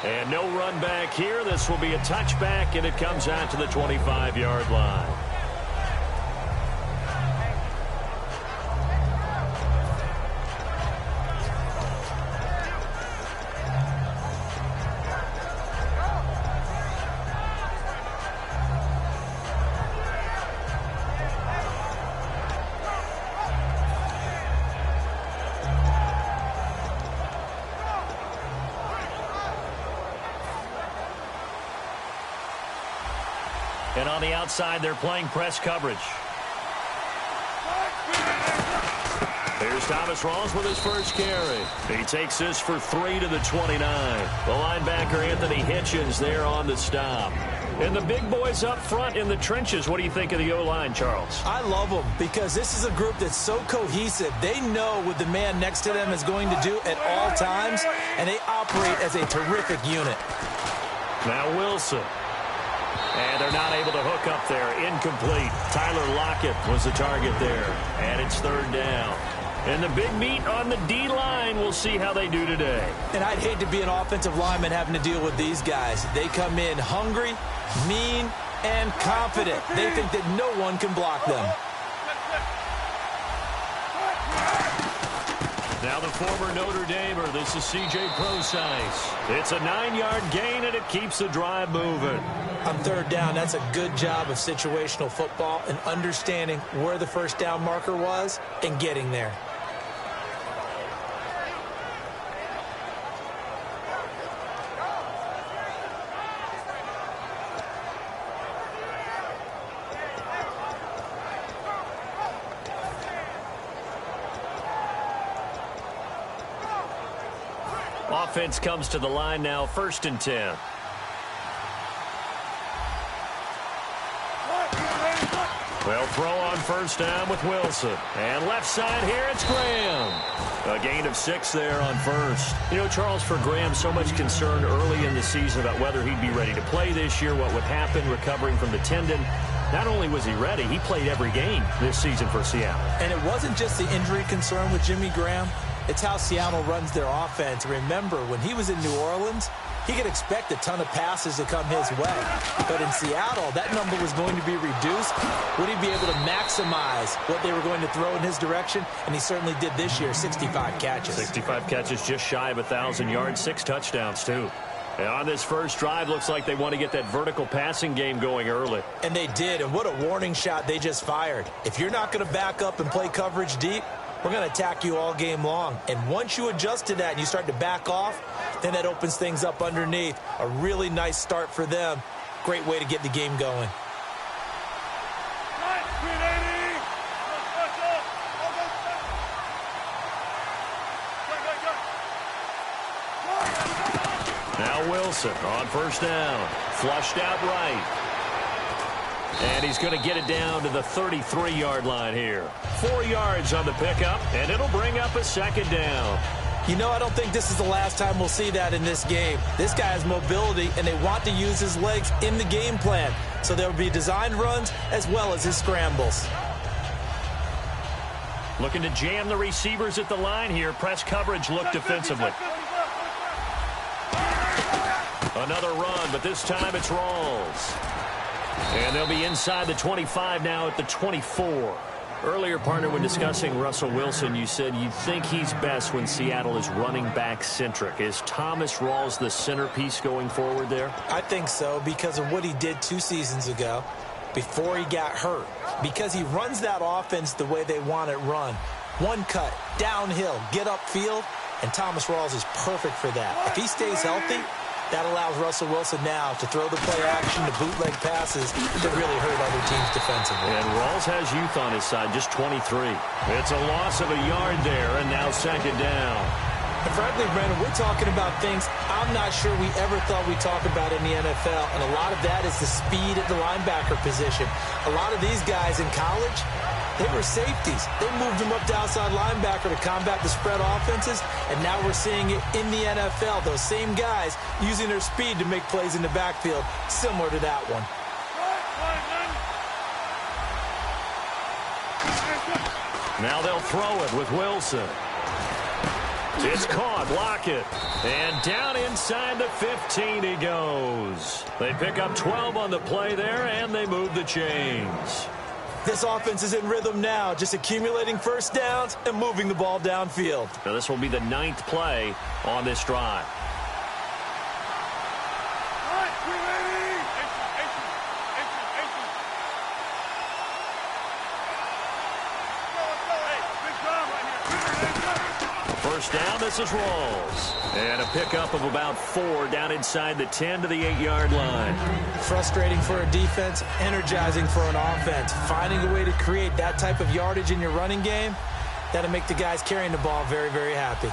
And no run back here. This will be a touchback, and it comes out to the 25-yard line. And on the outside, they're playing press coverage. Here's Thomas Rawls with his first carry. He takes this for 3 to the 29. The linebacker, Anthony Hitchens, there on the stop. And the big boys up front in the trenches. What do you think of the O-line, Charles? I love them because this is a group that's so cohesive. They know what the man next to them is going to do at all times, and they operate as a terrific unit. Now Wilson. And they're not able to hook up there. Incomplete. Tyler Lockett was the target there. And it's third down. And the big meat on the D-line, we'll see how they do today. And I'd hate to be an offensive lineman having to deal with these guys. They come in hungry, mean, and confident. They think that no one can block them. Now the former Notre Damer, this is C.J. Prosise. It's a 9-yard gain, and it keeps the drive moving. On third down, that's a good job of situational football and understanding where the first down marker was and getting there. Offense comes to the line now, 1st and 10. They'll throw on first down with Wilson. And left side here, it's Graham. A gain of 6 there on first. You know, Charles, for Graham, so much concern early in the season about whether he'd be ready to play this year, what would happen recovering from the tendon. Not only was he ready, he played every game this season for Seattle. And it wasn't just the injury concern with Jimmy Graham. It's how Seattle runs their offense. Remember, when he was in New Orleans, he could expect a ton of passes to come his way. But in Seattle, that number was going to be reduced. Would he be able to maximize what they were going to throw in his direction? And he certainly did this year, 65 catches. 65 catches, just shy of 1,000 yards, 6 touchdowns, too. And on this first drive, looks like they want to get that vertical passing game going early. And they did, and what a warning shot they just fired. If you're not going to back up and play coverage deep, we're going to attack you all game long. And once you adjust to that and you start to back off, then that opens things up underneath. A really nice start for them. Great way to get the game going. Now Wilson on first down. Flushed out right. And he's going to get it down to the 33-yard line here. 4 yards on the pickup, and it'll bring up a second down. You know, I don't think this is the last time we'll see that in this game. This guy has mobility, and they want to use his legs in the game plan. So there will be designed runs as well as his scrambles. Looking to jam the receivers at the line here. Press coverage look defensively. Another run, but this time it's Rawls. And they'll be inside the 25 now at the 24. Earlier, partner, when discussing Russell Wilson, you said you think he's best when Seattle is running back centric. Is Thomas Rawls the centerpiece going forward there? I think so because of what he did 2 seasons ago before he got hurt. Because he runs that offense the way they want it run. One cut, downhill, get upfield, and Thomas Rawls is perfect for that. If he stays healthy, that allows Russell Wilson now to throw the play action, to bootleg passes that really hurt other teams defensively. And Rawls has youth on his side, just 23. It's a loss of a yard there, and now second down. And frankly, Brandon, we're talking about things I'm not sure we ever thought we'd talk about in the NFL, and a lot of that is the speed at the linebacker position. A lot of these guys in college, they were safeties. They moved them up to outside linebacker to combat the spread offenses, and now we're seeing it in the NFL. Those same guys using their speed to make plays in the backfield, similar to that one. Now they'll throw it with Wilson. It's caught, Lockett. And down inside the 15 he goes. They pick up 12 on the play there, and they move the chains. This offense is in rhythm now, just accumulating first downs and moving the ball downfield. Now this will be the 9th play on this drive. First down, this is Rawls. And a pickup of about 4 down inside the 10 to the 8-yard line. Frustrating for a defense, energizing for an offense. Finding a way to create that type of yardage in your running game, that'll make the guys carrying the ball very, very happy.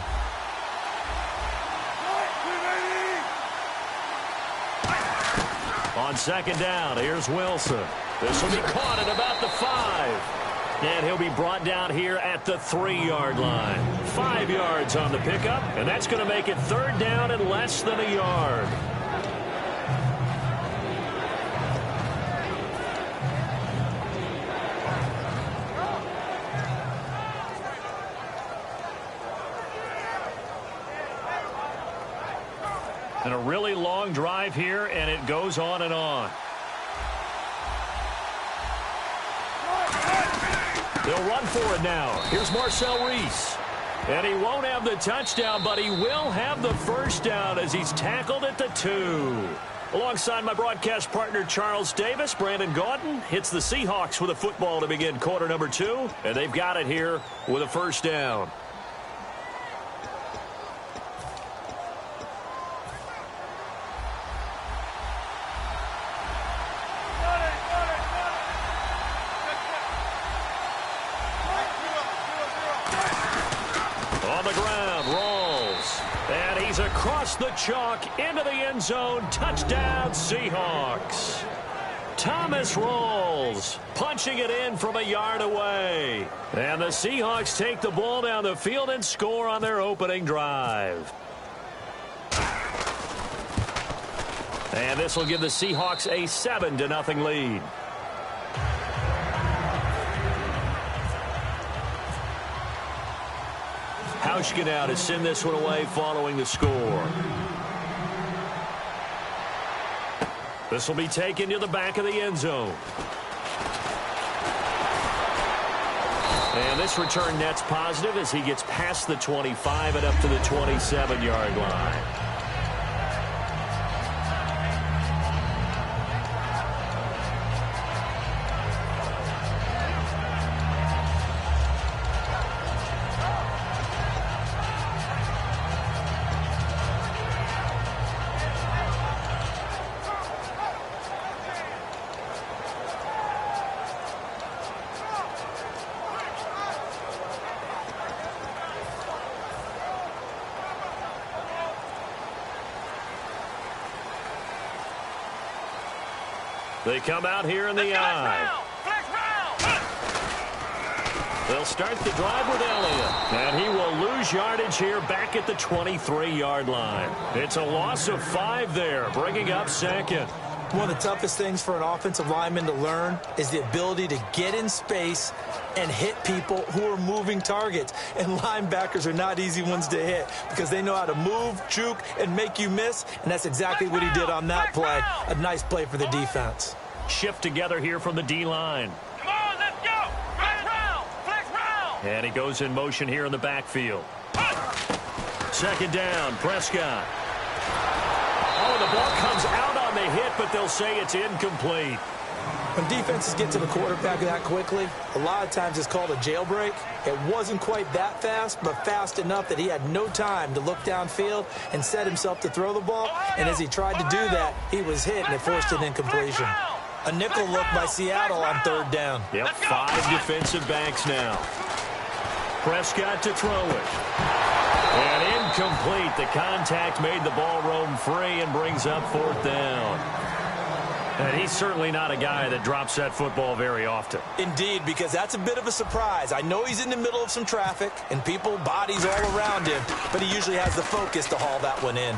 On second down, here's Wilson. This will be caught at about the 5. And he'll be brought down here at the 3-yard line. 5 yards on the pickup, and that's going to make it 3rd down and less than a yard. And a really long drive here, and it goes on and on. They'll run for it now. Here's Marcel Reese. And he won't have the touchdown, but he will have the first down as he's tackled at the 2. Alongside my broadcast partner, Charles Davis, Brandon Gaudin hits the Seahawks with a football to begin quarter number 2. And they've got it here with a first down. Across the chalk, into the end zone, touchdown Seahawks. Thomas Rawls punching it in from a yard away. And the Seahawks take the ball down the field and score on their opening drive. And this will give the Seahawks a 7-0 lead. Hauschka now to send this one away following the score. This will be taken to the back of the end zone. And this return net's positive as he gets past the 25 and up to the 27-yard line. They come out here in the eye. They'll start the drive with Elliott. And he will lose yardage here back at the 23-yard line. It's a loss of 5 there, bringing up second. One of the toughest things for an offensive lineman to learn is the ability to get in space and hit people who are moving targets. And linebackers are not easy ones to hit because they know how to move, juke, and make you miss. And that's exactly what he did on that play. A nice play for the defense. Shift together here from the D-line. Come on, let's go. Flex round. And he goes in motion here in the backfield. Second down, Prescott. Oh, the ball comes out on the hit, but they'll say it's incomplete. When defenses get to the quarterback that quickly, a lot of times it's called a jailbreak. It wasn't quite that fast, but fast enough that he had no time to look downfield and set himself to throw the ball. And as he tried to do that, he was hit, and it forced an incompletion. A nickel look by Seattle on third down. Yep, 5 defensive backs now. Prescott to throw it. And incomplete. The contact made the ball roam free and brings up fourth down. And he's certainly not a guy that drops that football very often. Indeed, because that's a bit of a surprise. I know he's in the middle of some traffic and people, bodies all around him, but he usually has the focus to haul that one in.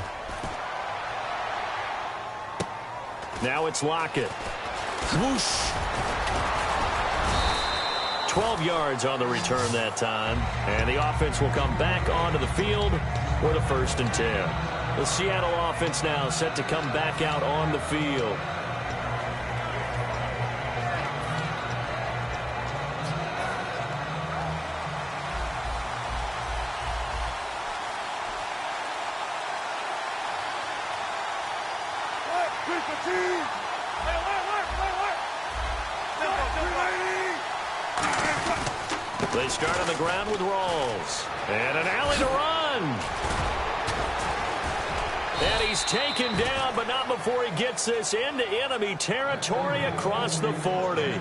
Now it's Lockett. Whoosh. 12 yards on the return that time. And the offense will come back onto the field with a 1st and 10. The Seattle offense now set to come back out on the field. They start on the ground with Rawls. And an alley to run. And he's taken down, but not before he gets this into enemy territory across the 40.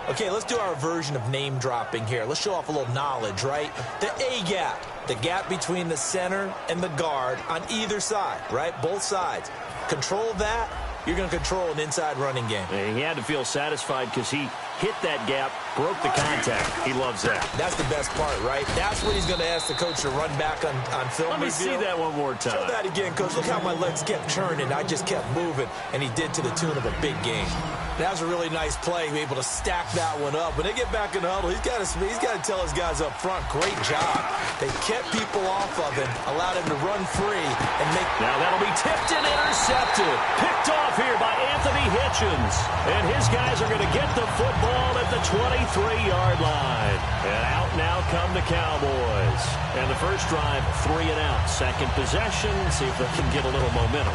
Okay, let's do our version of name dropping here. Let's show off a little knowledge, right? The A-gap, the gap between the center and the guard on either side, right? Both sides. Control that, you're going to control an inside running game. And he had to feel satisfied because he hit that gap, broke the contact. He loves that. That's the best part, right? That's what he's going to ask the coach to run back on film Let me review. see that one more time. Show that again, Coach. Look how my legs kept turning. I just kept moving, and he did to the tune of a big game. That was a really nice play, able to stack that one up. When they get back in the huddle, he's got to tell his guys up front, great job. They kept people off of him, allowed him to run free, and make... Now that'll be tipped and intercepted. Picked off here by Anthony Hitchens. And his guys are going to get the football at the 23-yard line. And out now come the Cowboys. And the first drive, 3 and out. Second possession, see if they can get a little momentum.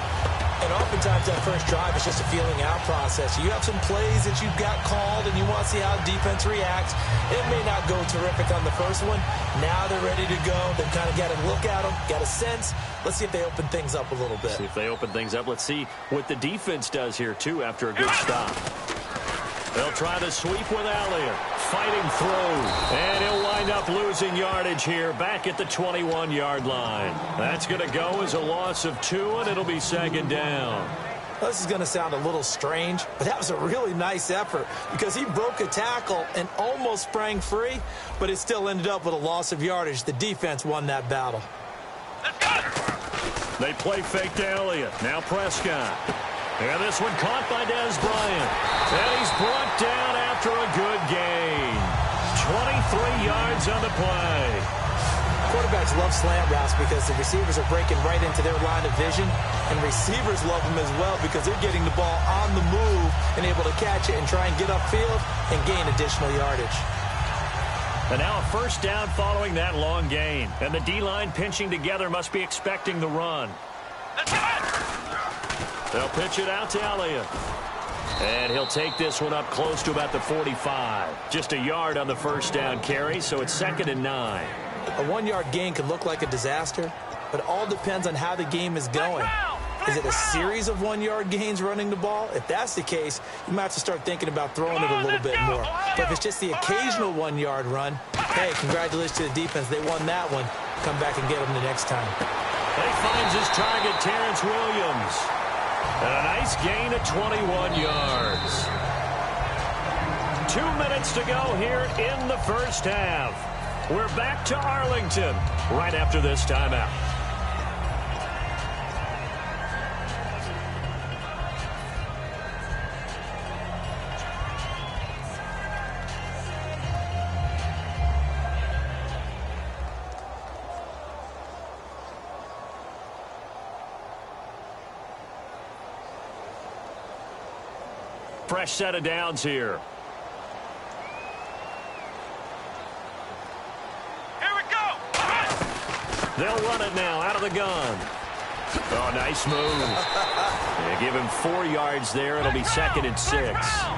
And oftentimes that first drive is just a feeling out process. You have some plays that you've got called and you want to see how the defense reacts. It may not go terrific on the first one. Now they're ready to go. They've kind of got to look at them, got a sense. Let's see if they open things up a little bit. See if they open things up. Let's see what the defense does here, too, after a good stop. They'll try to sweep with Elliott. Fighting through. And he'll wind up losing yardage here back at the 21-yard line. That's going to go as a loss of 2, and it'll be second down. This is going to sound a little strange, but that was a really nice effort because he broke a tackle and almost sprang free, but it still ended up with a loss of yardage. The defense won that battle. They play fake to Elliott. Now Prescott. And this one caught by Dez Bryant. And he's brought down after a good gain. 23 yards on the play. Quarterbacks love slant routes because the receivers are breaking right into their line of vision, and receivers love them as well because they're getting the ball on the move and able to catch it and try and get upfield and gain additional yardage. And now a first down following that long gain. And the D-line pinching together must be expecting the run. They'll pitch it out to Elliott. And he'll take this one up close to about the 45. Just a yard on the first down carry, so it's 2nd and 9. A 1-yard gain could look like a disaster, but it all depends on how the game is going. Is it a series of 1-yard gains running the ball? If that's the case, you might have to start thinking about throwing it a little bit more. But if it's just the occasional 1-yard run, hey, congratulations to the defense. They won that one. Come back and get them the next time. And he finds his target, Terrence Williams. And a nice gain of 21 yards. 2 minutes to go here in the first half. We're back to Arlington right after this timeout. Fresh set of downs here. Here we go. They'll run it now out of the gun. Oh, nice move. They give him 4 yards there. It'll be 2nd and 6.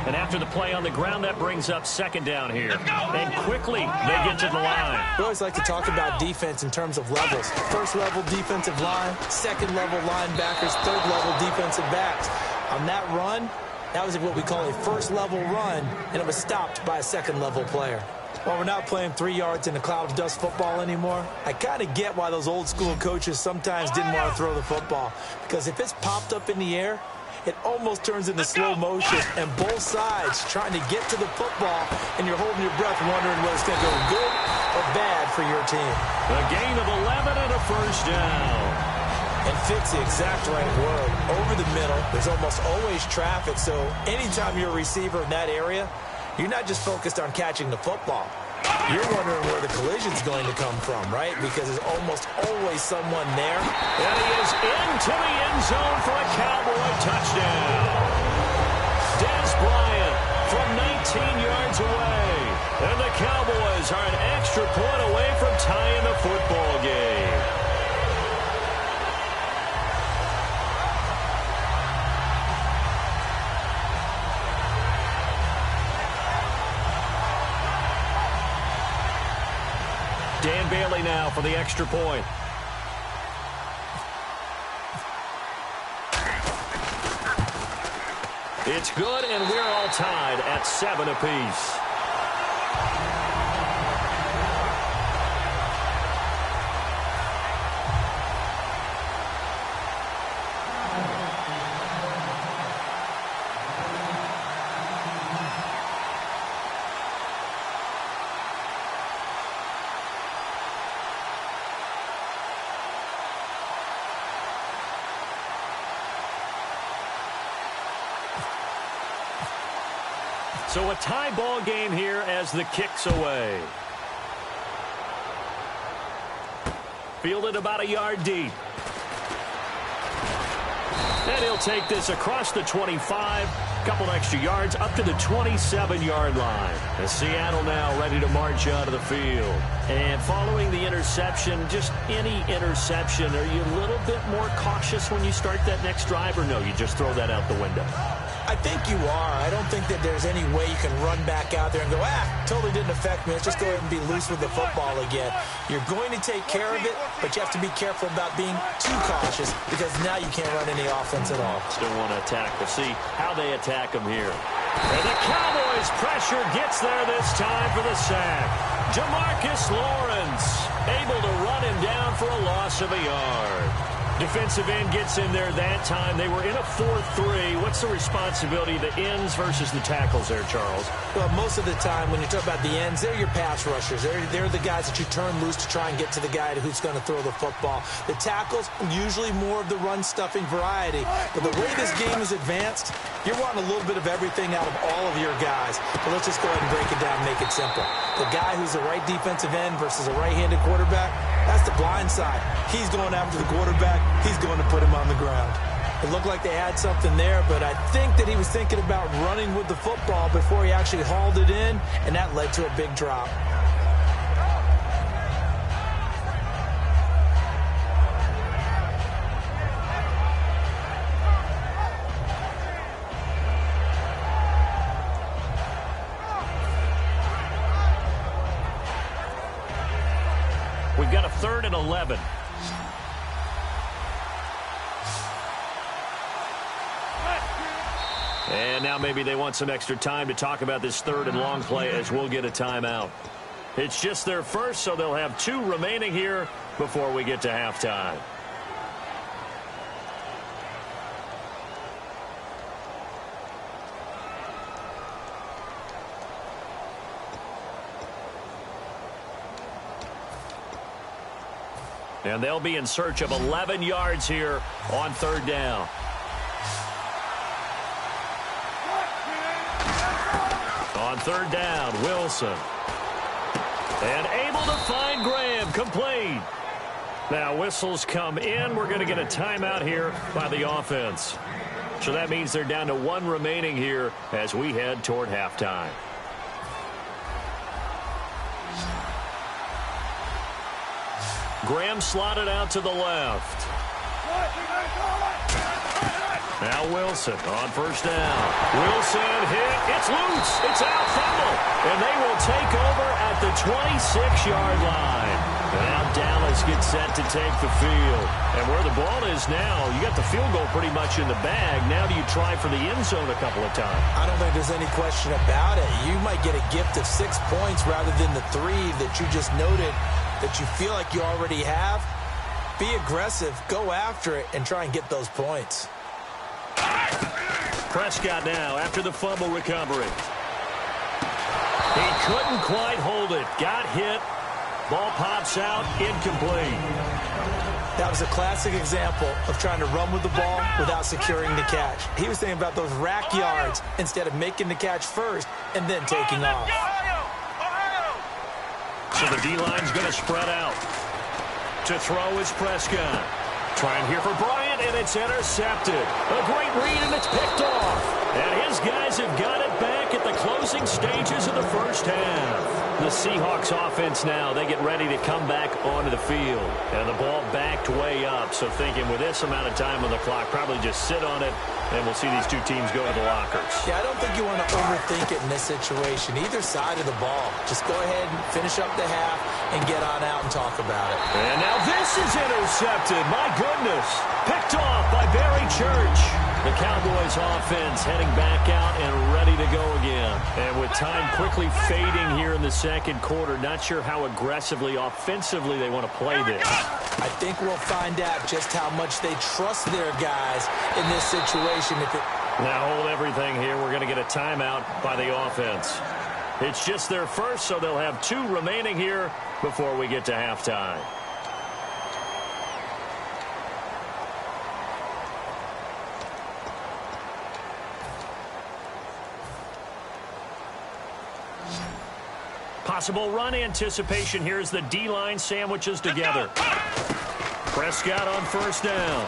And after the play on the ground, that brings up 2nd down here. And quickly, they get to the line. We always like to talk about defense in terms of levels. First level defensive line, second level linebackers, third level defensive backs. On that run, that was what we call a first-level run, and it was stopped by a second-level player. While we're not playing 3 yards in a cloud of dust football anymore, I kind of get why those old-school coaches sometimes didn't want to throw the football. Because if it's popped up in the air, it almost turns into slow motion, and both sides trying to get to the football, and you're holding your breath wondering whether it's going to go good or bad for your team. A gain of 11 and a first down. And fits the exact right word. Over the middle, there's almost always traffic, so anytime you're a receiver in that area, you're not just focused on catching the football. You're wondering where the collision's going to come from, right? Because there's almost always someone there. And he is into the end zone for a Cowboy touchdown. Des Bryant from 19 yards away. And the Cowboys are an extra point away from tying the football game. Dan Bailey now for the extra point. It's good, and we're all tied at 7 apiece. So a tie ball game here as the kick's away. Fielded about a yard deep. And he'll take this across the 25. Couple extra yards up to the 27-yard line. And Seattle now ready to march out of the field. And following the interception, just any interception, are you a little bit more cautious when you start that next drive, or no, you just throw that out the window? I think you are. I don't think that there's any way you can run back out there and go, totally didn't affect me. Let's just go ahead and be loose with the football again. You're going to take care of it, but you have to be careful about being too cautious because now you can't run any offense at all. Still want to attack. We'll see how they attack them here. And the Cowboys pressure gets there this time for the sack. Jamarcus Lawrence able to run him down for a loss of a yard. Defensive end gets in there that time. They were in a 4-3. What's the responsibility of the ends versus the tackles there, Charles? Well, most of the time when you talk about the ends, they're your pass rushers. They're the guys that you turn loose to try and get to the guy who's going to throw the football. The tackles, usually more of the run-stuffing variety. But the way this game is advanced, you're wanting a little bit of everything out of all of your guys. But let's just go ahead and break it down and make it simple. The guy who's the right defensive end versus a right-handed quarterback, That's the blind side. He's going after the quarterback. He's going to put him on the ground. It looked like they had something there, but I think that he was thinking about running with the football before he actually hauled it in, and that led to a big drop. We've got a 3rd and 11. And now maybe they want some extra time to talk about this 3rd and long play as we'll get a timeout. It's just their first, so they'll have 2 remaining here before we get to halftime. And they'll be in search of 11 yards here on 3rd down. On 3rd down, Wilson. And able to find Graham, complete. Now whistles come in. We're going to get a timeout here by the offense. So that means they're down to 1 remaining here as we head toward halftime. Graham slotted out to the left. Now Wilson on 1st down. Wilson hit. It's loose. It's out, fumble. And they will take over at the 26-yard line. And now Dallas gets set to take the field. And where the ball is now, you got the field goal pretty much in the bag. Now do you try for the end zone a couple of times? I don't think there's any question about it. You might get a gift of 6 points rather than the 3 that you just noted that you feel like you already have. Be aggressive, go after it, and try and get those points. Prescott now after the fumble recovery. He couldn't quite hold it. Got hit. Ball pops out. Incomplete. That was a classic example of trying to run with the ball without securing the catch. He was thinking about those rack yards instead of making the catch first and then taking off. So the D-line's going to spread out. To throw is Prescott. Trying here for Bryant, and it's intercepted. A great read, and it's picked off. And his guys have got it back at the closing stages of the first half. The Seahawks offense now, they get ready to come back onto the field. And the ball backed way up, so thinking with this amount of time on the clock, probably just sit on it, and we'll see these 2 teams go to the lockers. Yeah, I don't think you want to overthink it in this situation. Either side of the ball. Just go ahead and finish up the half and get on out and talk about it. And now this is intercepted. My goodness. Picked off by Barry Church. The Cowboys offense heading back out and ready to go again. And with time quickly fading here in the 2nd quarter, not sure how aggressively, offensively they want to play this. I think we'll find out just how much they trust their guys in this situation. Now hold everything here. We're going to get a timeout by the offense. It's just their first, so they'll have 2 remaining here before we get to halftime. Possible run anticipation here as the D-line sandwiches together. Prescott on 1st down.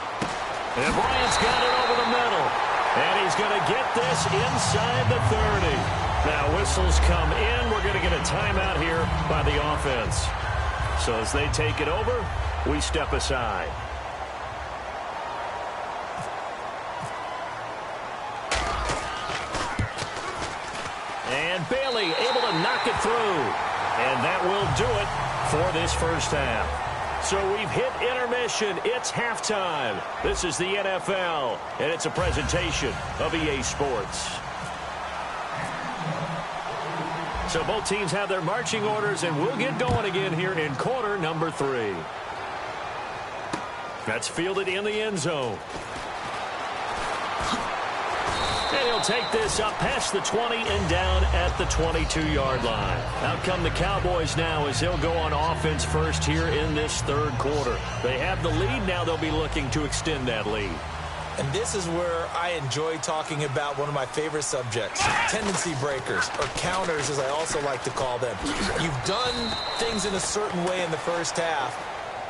And Bryant's got it over the middle. And he's going to get this inside the 30. Now whistles come in. We're going to get a timeout here by the offense. So as they take it over, we step aside. And Bailey able to knock it through. And that will do it for this first half. So we've hit intermission. It's halftime. This is the NFL, and it's a presentation of EA Sports. So both teams have their marching orders, and we'll get going again here in quarter number 3. That's fielded in the end zone. And he'll take this up past the 20 and down at the 22-yard line. Out come the Cowboys now as they'll go on offense first here in this 3rd quarter. They have the lead. Now they'll be looking to extend that lead. And this is where I enjoy talking about one of my favorite subjects, tendency breakers, or counters as I also like to call them. You've done things in a certain way in the first half.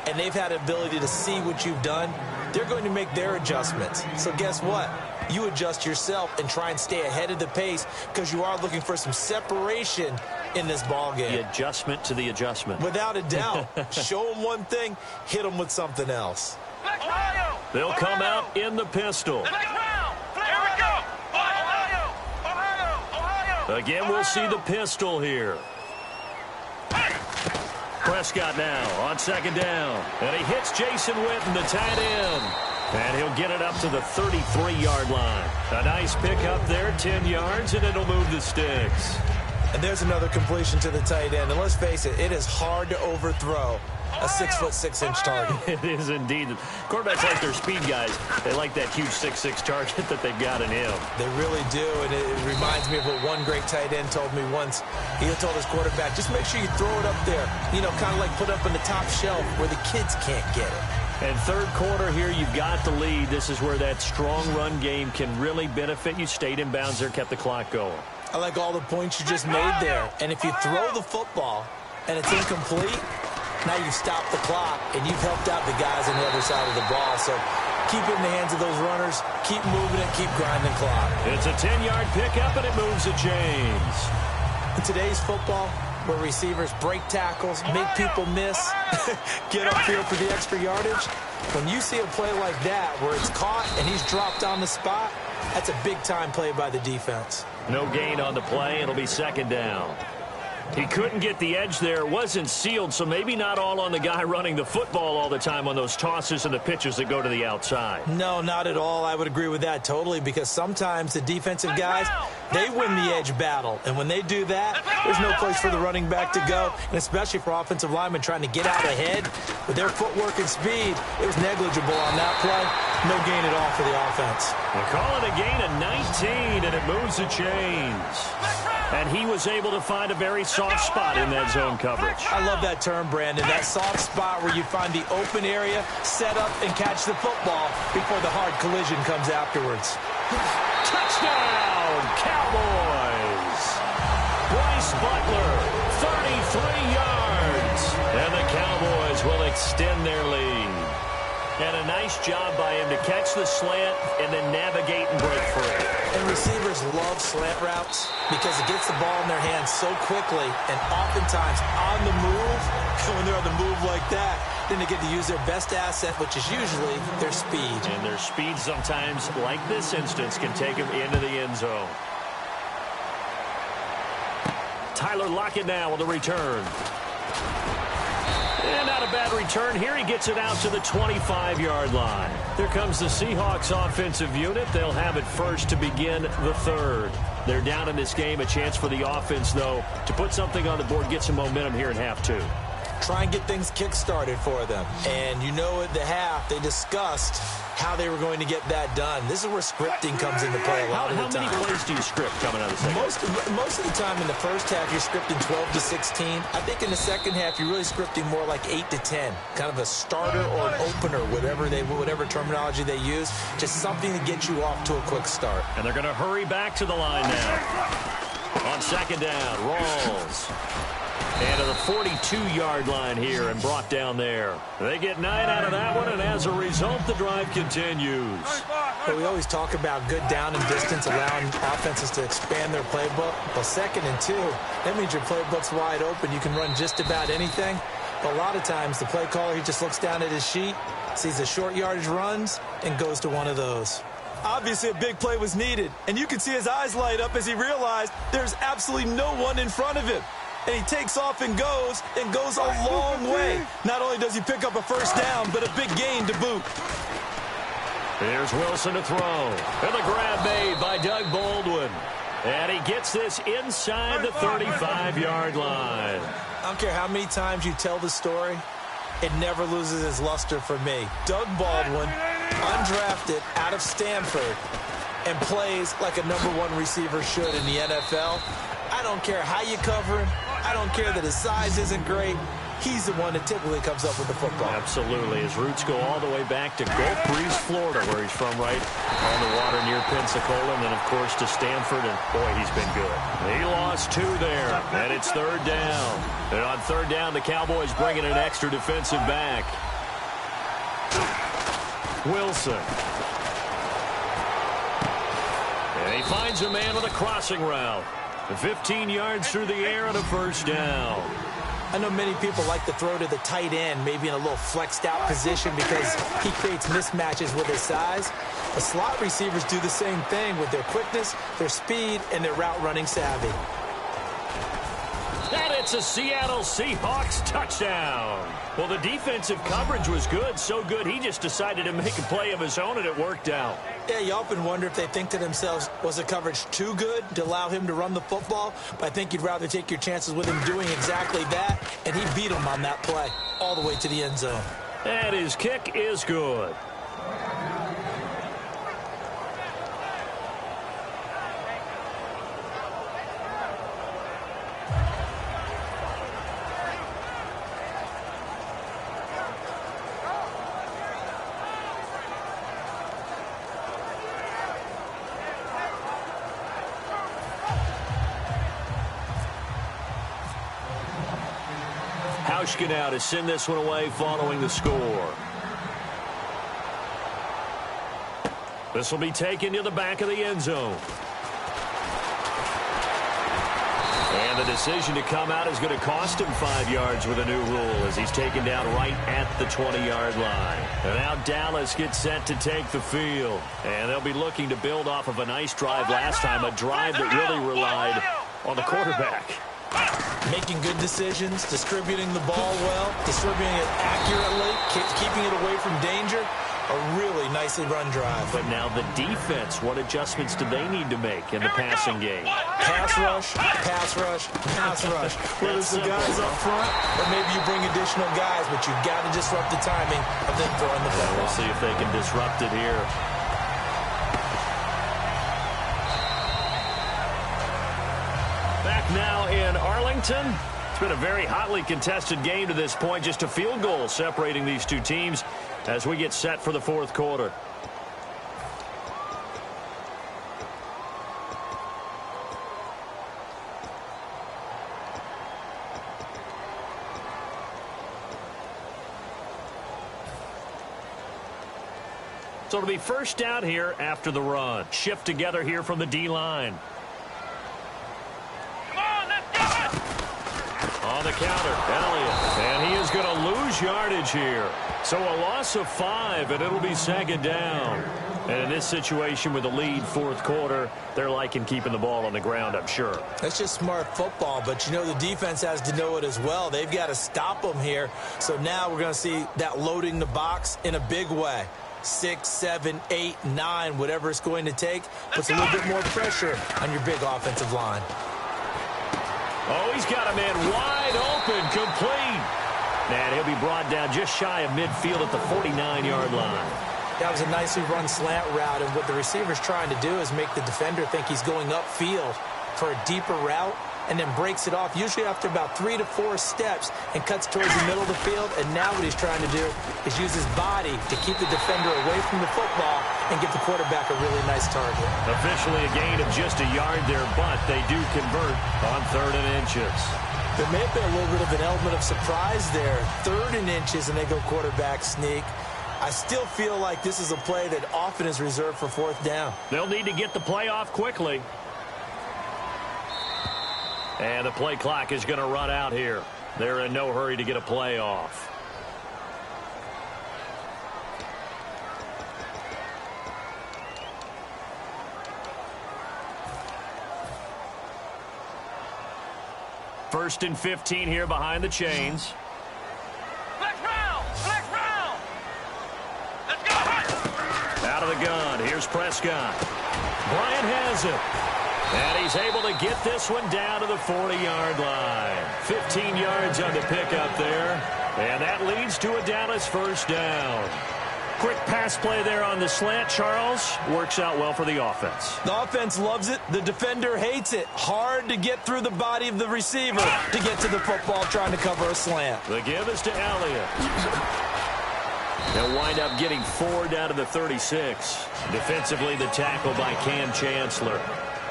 and they've had the ability to see what you've done, they're going to make their adjustments. So guess what? You adjust yourself and try and stay ahead of the pace because you are looking for some separation in this ball game. The adjustment to the adjustment. Without a doubt. Show them one thing, hit them with something else. Ohio! They'll come out in the pistol. Flex round! Here we go! Ohio! Ohio! Ohio! Again, we'll see the pistol here. Prescott now on second down. And he hits Jason Witten, the tight end. And he'll get it up to the 33-yard line. A nice pickup there, 10 yards, and it'll move the sticks. And there's another completion to the tight end. And let's face it, it is hard to overthrow a 6'6" target. It is indeed. Quarterbacks like their speed guys. They like that huge 6'6" target that they've got in him. They really do, and it reminds me of what one great tight end told me once. He told his quarterback, just make sure you throw it up there. You know, kind of like put up on the top shelf where the kids can't get it. And third quarter here, you've got the lead. This is where that strong run game can really benefit you. Stayed in bounds there, kept the clock going. I like all the points you just made there. And if you throw the football and it's incomplete, now you've stopped the clock and you've helped out the guys on the other side of the ball. So keep it in the hands of those runners. Keep moving it. Keep grinding the clock. It's a 10-yard pickup, and it moves the chains. In today's football, where receivers break tackles, make people miss, get upfield for the extra yardage, when you see a play like that where it's caught and he's dropped on the spot, that's a big-time play by the defense. No gain on the play. It'll be second down. He couldn't get the edge there. It wasn't sealed, so maybe not all on the guy running the football all the time on those tosses and the pitches that go to the outside. No, not at all. I would agree with that totally, because sometimes the defensive guys, they win the edge battle. And when they do that, there's no place for the running back to go, and especially for offensive linemen trying to get out ahead. With their footwork and speed, it was negligible on that play. No gain at all for the offense. They call it a gain of 19, and it moves the chains. And he was able to find a very soft spot in that zone coverage. I love that term, Brandon. That soft spot where you find the open area, set up, and catch the football before the hard collision comes afterwards. Touchdown, Cowboys! Bryce Butler, 33 yards. And the Cowboys will extend their lead. And a nice job by him to catch the slant and then navigate and break free. And receivers love slant routes because it gets the ball in their hands so quickly and oftentimes on the move. When they're on the move like that, then they get to use their best asset, which is usually their speed. And their speed sometimes, like this instance, can take them into the end zone. Tyler Lockett now with the return. And not a bad return here. He gets it out to the 25-yard line. There comes the Seahawks offensive unit. They'll have it first to begin the third. They're down in this game. A chance for the offense, though, to put something on the board, get some momentum here in half two. Try and get things kick-started for them. And you know at the half, they discussed how they were going to get that done. This is where scripting comes into play a lot of the time. How many plays do you script coming out of the second? Most of the time in the first half, you're scripting 12 to 16. I think in the second half, you're really scripting more like 8 to 10. Kind of a starter or an opener, whatever terminology they use. Just something to get you off to a quick start. And they're going to hurry back to the line now. On second down, Rawls. And to the 42-yard line here and brought down there. They get 9 out of that one, and as a result, the drive continues. But we always talk about good down and distance, allowing offenses to expand their playbook. Well, 2nd and 2, that means your playbook's wide open. You can run just about anything. But a lot of times, the play caller, he just looks down at his sheet, sees the short yardage runs, and goes to one of those. Obviously, a big play was needed, and you can see his eyes light up as he realized there's absolutely no one in front of him. And he takes off and goes a long way. Not only does he pick up a first down, but a big gain to boot. Here's Wilson to throw. And the grab made by Doug Baldwin. And he gets this inside the 35-yard line. I don't care how many times you tell the story, it never loses its luster for me. Doug Baldwin, undrafted out of Stanford, and plays like a #1 receiver should in the NFL. I don't care how you cover him. I don't care that his size isn't great. He's the one that typically comes up with the football. Absolutely. His roots go all the way back to Gulf Breeze, Florida, where he's from, right on the water near Pensacola, and then, of course, to Stanford, and, boy, he's been good. He lost 2 there, and it's third down. And on third down, the Cowboys bringing an extra defensive back. Wilson. And he finds a man with a crossing route. 15 yards through the air and a first down. I know many people like to throw to the tight end, maybe in a little flexed out position because he creates mismatches with his size. The slot receivers do the same thing with their quickness, their speed, and their route running savvy. And it's a Seattle Seahawks touchdown. Well, the defensive coverage was good, so good he just decided to make a play of his own, and it worked out. Yeah, you often wonder if they think to themselves, was the coverage too good to allow him to run the football? But I think you'd rather take your chances with him doing exactly that, and he beat him on that play all the way to the end zone. And his kick is good. Now to send this one away following the score. This will be taken to the back of the end zone. And the decision to come out is going to cost him 5 yards with a new rule as he's taken down right at the 20-yard line. And now Dallas gets set to take the field. And they'll be looking to build off of a nice drive last time, a drive that really relied on the quarterback. Making good decisions, distributing the ball well, distributing it accurately, keeping it away from danger. A really nicely run drive. But now the defense, what adjustments do they need to make in the passing game? Pass rush, pass rush, pass rush. Whether it's the guys up front or maybe you bring additional guys, but you've got to disrupt the timing of them throwing the ball. We'll see if they can disrupt it here. Back now in Arlington. It's been a very hotly contested game to this point. Just a field goal separating these two teams as we get set for the fourth quarter. So it'll be first down here after the run. Shift together here from the D-line. On the counter, Elliott. And he is going to lose yardage here. So a loss of 5, and it'll be second down. And in this situation with the lead fourth quarter, they're liking keeping the ball on the ground, I'm sure. That's just smart football, but you know the defense has to know it as well. They've got to stop them here. So now we're going to see that loading the box in a big way. 6, 7, 8, 9, whatever it's going to take, puts a little bit more pressure on your big offensive line. Oh, he's got a man wide open, complete. And he'll be brought down just shy of midfield at the 49-yard line. That was a nicely run slant route, and what the receiver's trying to do is make the defender think he's going upfield for a deeper route and then breaks it off, usually after about 3 to 4 steps, and cuts towards the middle of the field. And now what he's trying to do is use his body to keep the defender away from the football and give the quarterback a really nice target. Officially a gain of just a yard there, but they do convert on 3rd and inches. There may have been a little bit of an element of surprise there. 3rd and inches, and they go quarterback sneak. I still feel like this is a play that often is reserved for 4th down. They'll need to get the play off quickly. And the play clock is going to run out here. They're in no hurry to get a play off. First and 15 here behind the chains. Flex round! Flex round! Let's go! Out of the gun. Here's Prescott. Bryant has it. And he's able to get this one down to the 40-yard line. 15 yards on the pickup there. And that leads to a Dallas first down. Quick pass play there on the slant, Charles. Works out well for the offense. The offense loves it. The defender hates it. Hard to get through the body of the receiver to get to the football trying to cover a slant. The give is to Elliott. They'll wind up getting 4 down to the 36. Defensively, the tackle by Cam Chancellor.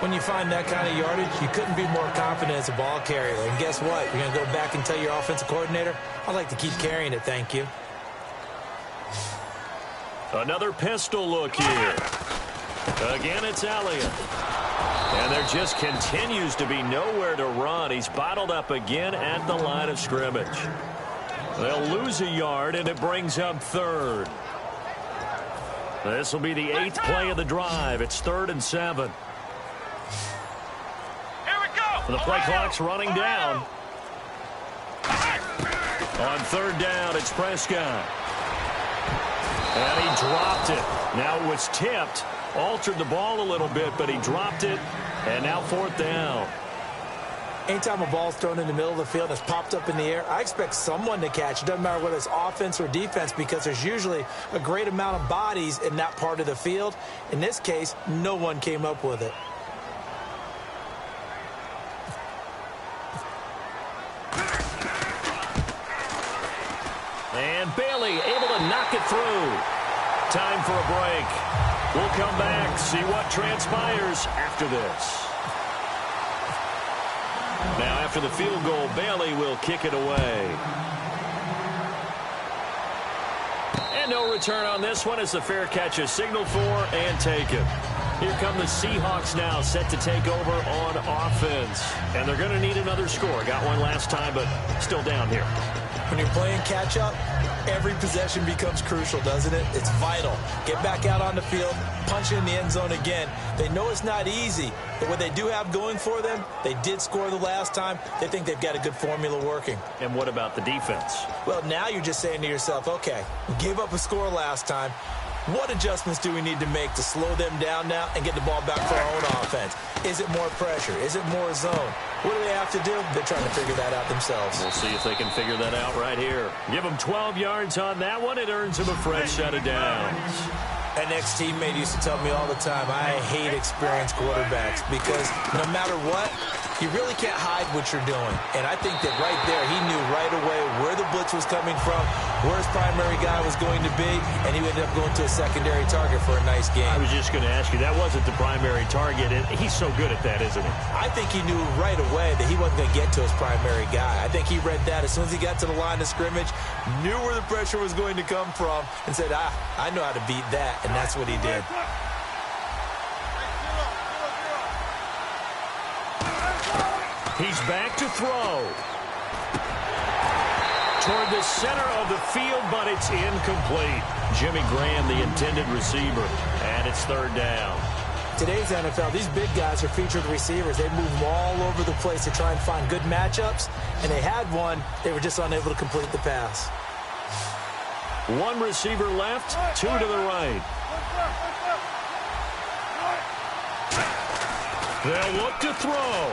When you find that kind of yardage, you couldn't be more confident as a ball carrier. And guess what? You're going to go back and tell your offensive coordinator, I'd like to keep carrying it, thank you. Another pistol look here. Again, it's Elliott. And there just continues to be nowhere to run. He's bottled up again at the line of scrimmage. They'll lose a yard, and it brings up third. This will be the 8th play of the drive. It's 3rd and 7. Here we go. The play clock's running down. On 3rd down, it's Prescott. And he dropped it. Now it was tipped. Altered the ball a little bit, but he dropped it. And now 4th down. Anytime a ball's thrown in the middle of the field and it's popped up in the air, I expect someone to catch. It doesn't matter whether it's offense or defense, because there's usually a great amount of bodies in that part of the field. In this case, no one came up with it. And Bailey able to knock it through. Time for a break. We'll come back, see what transpires after this. Now, after the field goal, Bailey will kick it away. And no return on this one as the fair catch is signaled for and taken. Here come the Seahawks now, set to take over on offense. And they're going to need another score. Got one last time, but still down here. When you're playing catch-up, every possession becomes crucial, doesn't it? It's vital. Get back out on the field, punch in the end zone again. They know it's not easy, but what they do have going for them, they did score the last time. They think they've got a good formula working. And what about the defense? Well, now you're just saying to yourself, okay, we gave up a score last time. What adjustments do we need to make to slow them down now and get the ball back for our own offense? Is it more pressure? Is it more zone? What do they have to do? They're trying to figure that out themselves. We'll see if they can figure that out right here. Give them 12 yards on that one. It earns them a fresh set of downs. An ex-teammate used to tell me all the time, I hate experienced quarterbacks because no matter what, you really can't hide what you're doing. And I think that right there, he knew right away where the blitz was coming from, where his primary guy was going to be, and he ended up going to a secondary target for a nice game. I was just going to ask you, that wasn't the primary target, and he's so good at that, isn't he? I think he knew right away that he wasn't going to get to his primary guy. I think he read that as soon as he got to the line of scrimmage, knew where the pressure was going to come from, and said, I know how to beat that, and that's what he did. He's back to throw. Toward the center of the field, but it's incomplete. Jimmy Graham, the intended receiver, and it's 3rd down. Today's NFL, these big guys are featured receivers. They move them all over the place to try and find good matchups, and they had one. They were just unable to complete the pass. One receiver left, 2 to the right. They'll look to throw.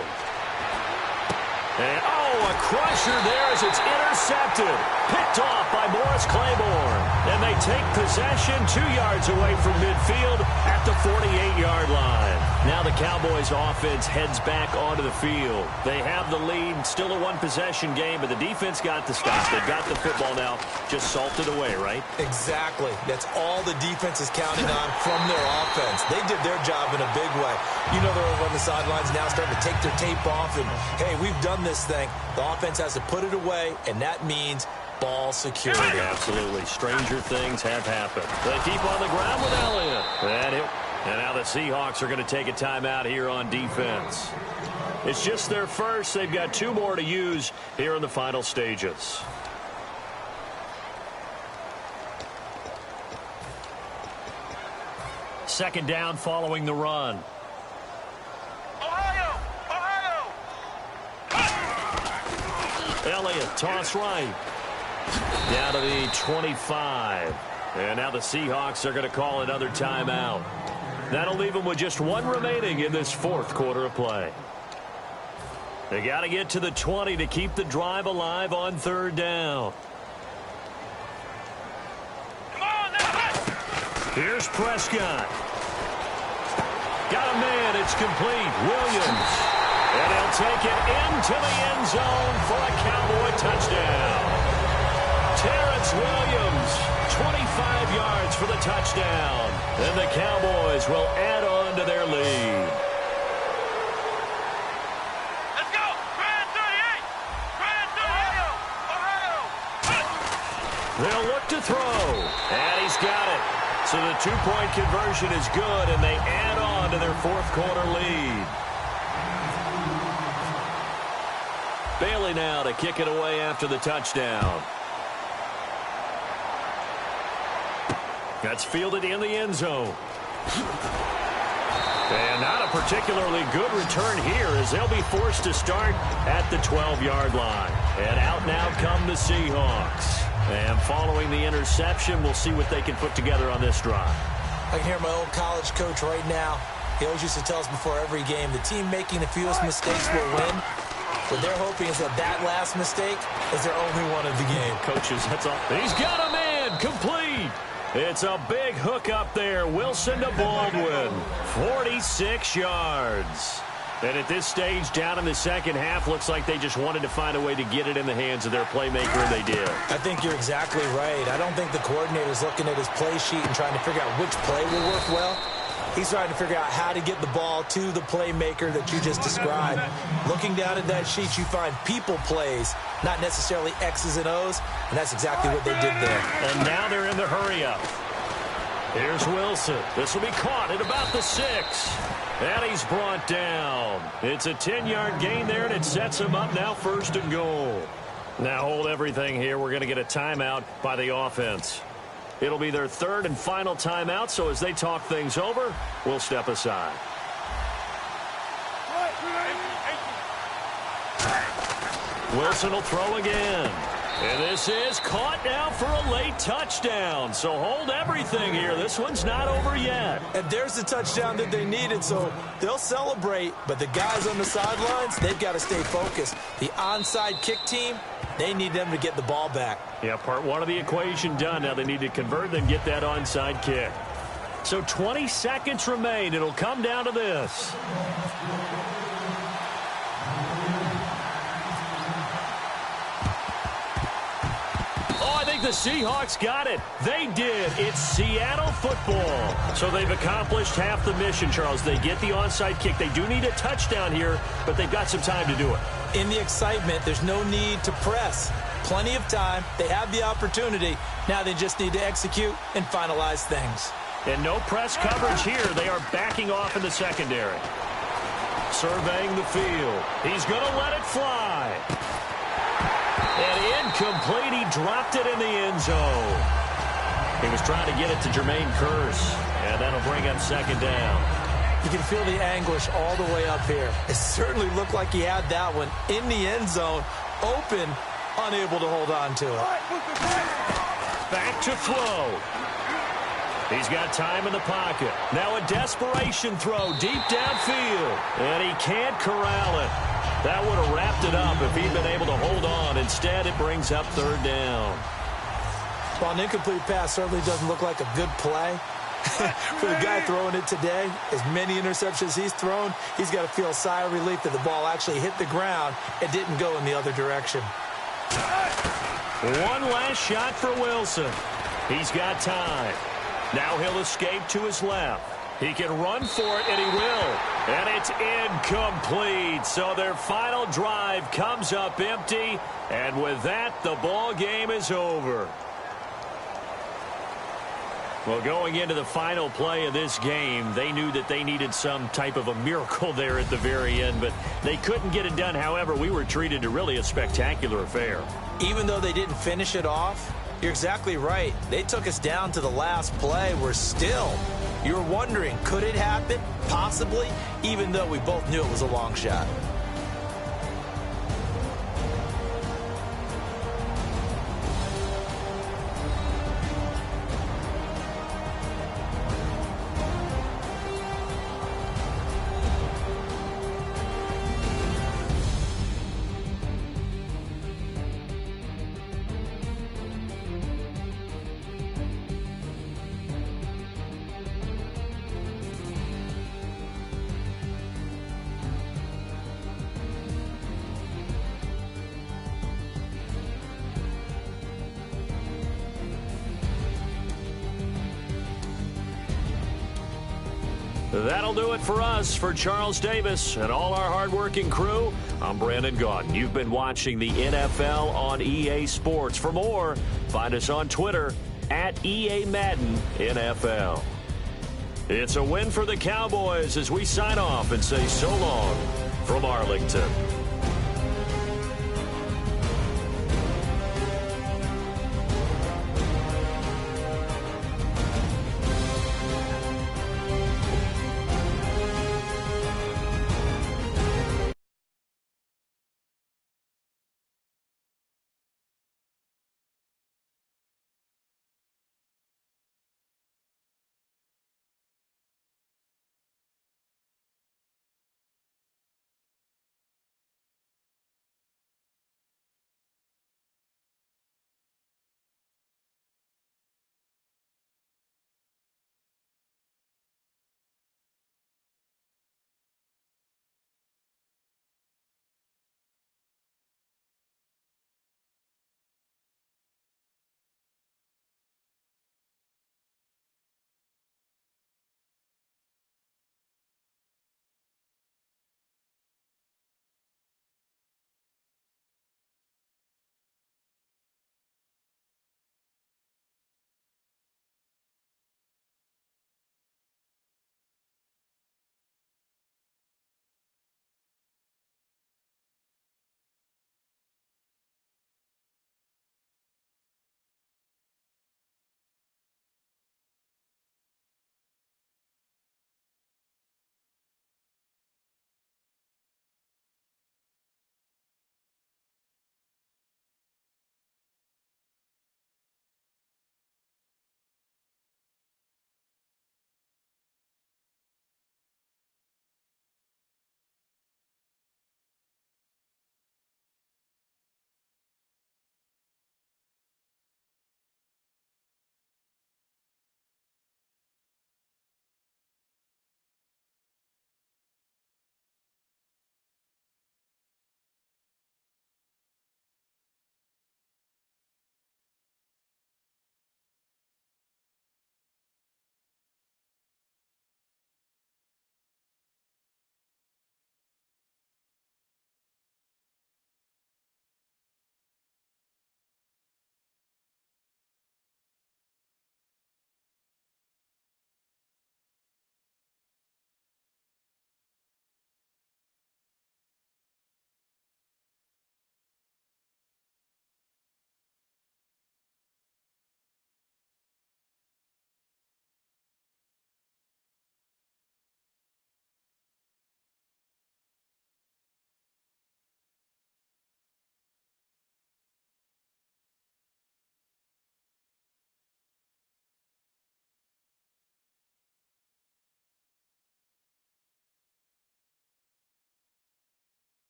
And, a crusher there as it's intercepted. Picked off by Morris Claiborne. And they take possession 2 yards away from midfield at the 48-yard line. Now the Cowboys offense heads back onto the field. They have the lead, still a one-possession game, but the defense got the stop. They've got the football now, just salted away, right? Exactly. That's all the defense is counting on from their offense. They did their job in a big way. You know they're over on the sidelines now starting to take their tape off and, hey, we've done this thing. The offense has to put it away, and that means ball security. Absolutely. Stranger things have happened. They keep on the ground with Elliott. And now the Seahawks are going to take a timeout here on defense. It's just their first. They've got 2 more to use here in the final stages. Second down following the run. Ohio! Elliott, toss right. Down to the 25. And now the Seahawks are going to call another timeout. That'll leave them with just 1 remaining in this 4th quarter of play. They got to get to the 20 to keep the drive alive on 3rd down. Come on, now. Here's Prescott. Got a man. It's complete. Williams. And he'll take it into the end zone for a Cowboy touchdown. Terrence Williams, 25 yards for the touchdown. And the Cowboys will add on to their lead. Let's go. Grand 38. Grand 38. Ohio. They'll look to throw. And he's got it. So the two-point conversion is good, and they add on to their fourth-quarter lead. Bailey now to kick it away after the touchdown. That's fielded in the end zone. And not a particularly good return here as they'll be forced to start at the 12-yard line. And out now come the Seahawks. And following the interception, we'll see what they can put together on this drive. I can hear my old college coach right now. He always used to tell us before every game, the team making the fewest mistakes will win. What they're hoping is that last mistake is their only one of the game. Coaches, that's all. He's got a man, complete. It's a big hook up there. Wilson to Baldwin. 46 yards. And at this stage, down in the second half, looks like they just wanted to find a way to get it in the hands of their playmaker, and they did. I think you're exactly right. I don't think the coordinator's looking at his play sheet and trying to figure out which play will work well. He's trying to figure out how to get the ball to the playmaker that you just described. Looking down at that sheet, you find people plays, not necessarily X's and O's, and that's exactly what they did there. And now they're in the hurry-up. Here's Wilson. This will be caught at about the 6. And he's brought down. It's a 10-yard gain there, and it sets him up now 1st and goal. Now hold everything here. We're going to get a timeout by the offense. It'll be their 3rd and final timeout, so as they talk things over, we'll step aside. Wilson will throw again. And this is caught now for a late touchdown. So hold everything here. This one's not over yet. And there's the touchdown that they needed, so they'll celebrate. But the guys on the sidelines, they've got to stay focused. The onside kick team, they need them to get the ball back. Yeah, part one of the equation done. Now they need to convert and get that onside kick. So 20 seconds remain. It'll come down to this. The Seahawks got it. They did. It's Seattle football. So they've accomplished half the mission, Charles. They get the onside kick. They do need a touchdown here, but they've got some time to do it. In the excitement, there's no need to press. Plenty of time. They have the opportunity. Now they just need to execute and finalize things. And no press coverage here. They are backing off in the secondary. Surveying the field. He's going to let it fly. And incomplete. He dropped it in the end zone. He was trying to get it to Jermaine Kearse, and that'll bring up 2nd down. You can feel the anguish all the way up here. It certainly looked like he had that one in the end zone, open, unable to hold on to it. Back to throw. He's got time in the pocket. Now a desperation throw deep downfield, and he can't corral it. That would have wrapped it up if he'd been able to hold on. Instead, it brings up 3rd down. Well, an incomplete pass certainly doesn't look like a good play. For the guy throwing it today, as many interceptions he's thrown, he's got to feel a sigh of relief that the ball actually hit the ground and didn't go in the other direction. One last shot for Wilson. He's got time. Now he'll escape to his left. He can run for it, and he will. And it's incomplete. So their final drive comes up empty. And with that, the ball game is over. Well, going into the final play of this game, they knew that they needed some type of a miracle there at the very end, but they couldn't get it done. However, we were treated to really a spectacular affair. Even though they didn't finish it off, you're exactly right. They took us down to the last play. We're still, you're wondering, could it happen? Possibly, even though we both knew it was a long shot. That'll do it for us. For Charles Davis and all our hardworking crew, I'm Brandon Gaudin. You've been watching the NFL on EA Sports. For more, find us on Twitter at EA Madden NFL. It's a win for the Cowboys as we sign off and say so long from Arlington.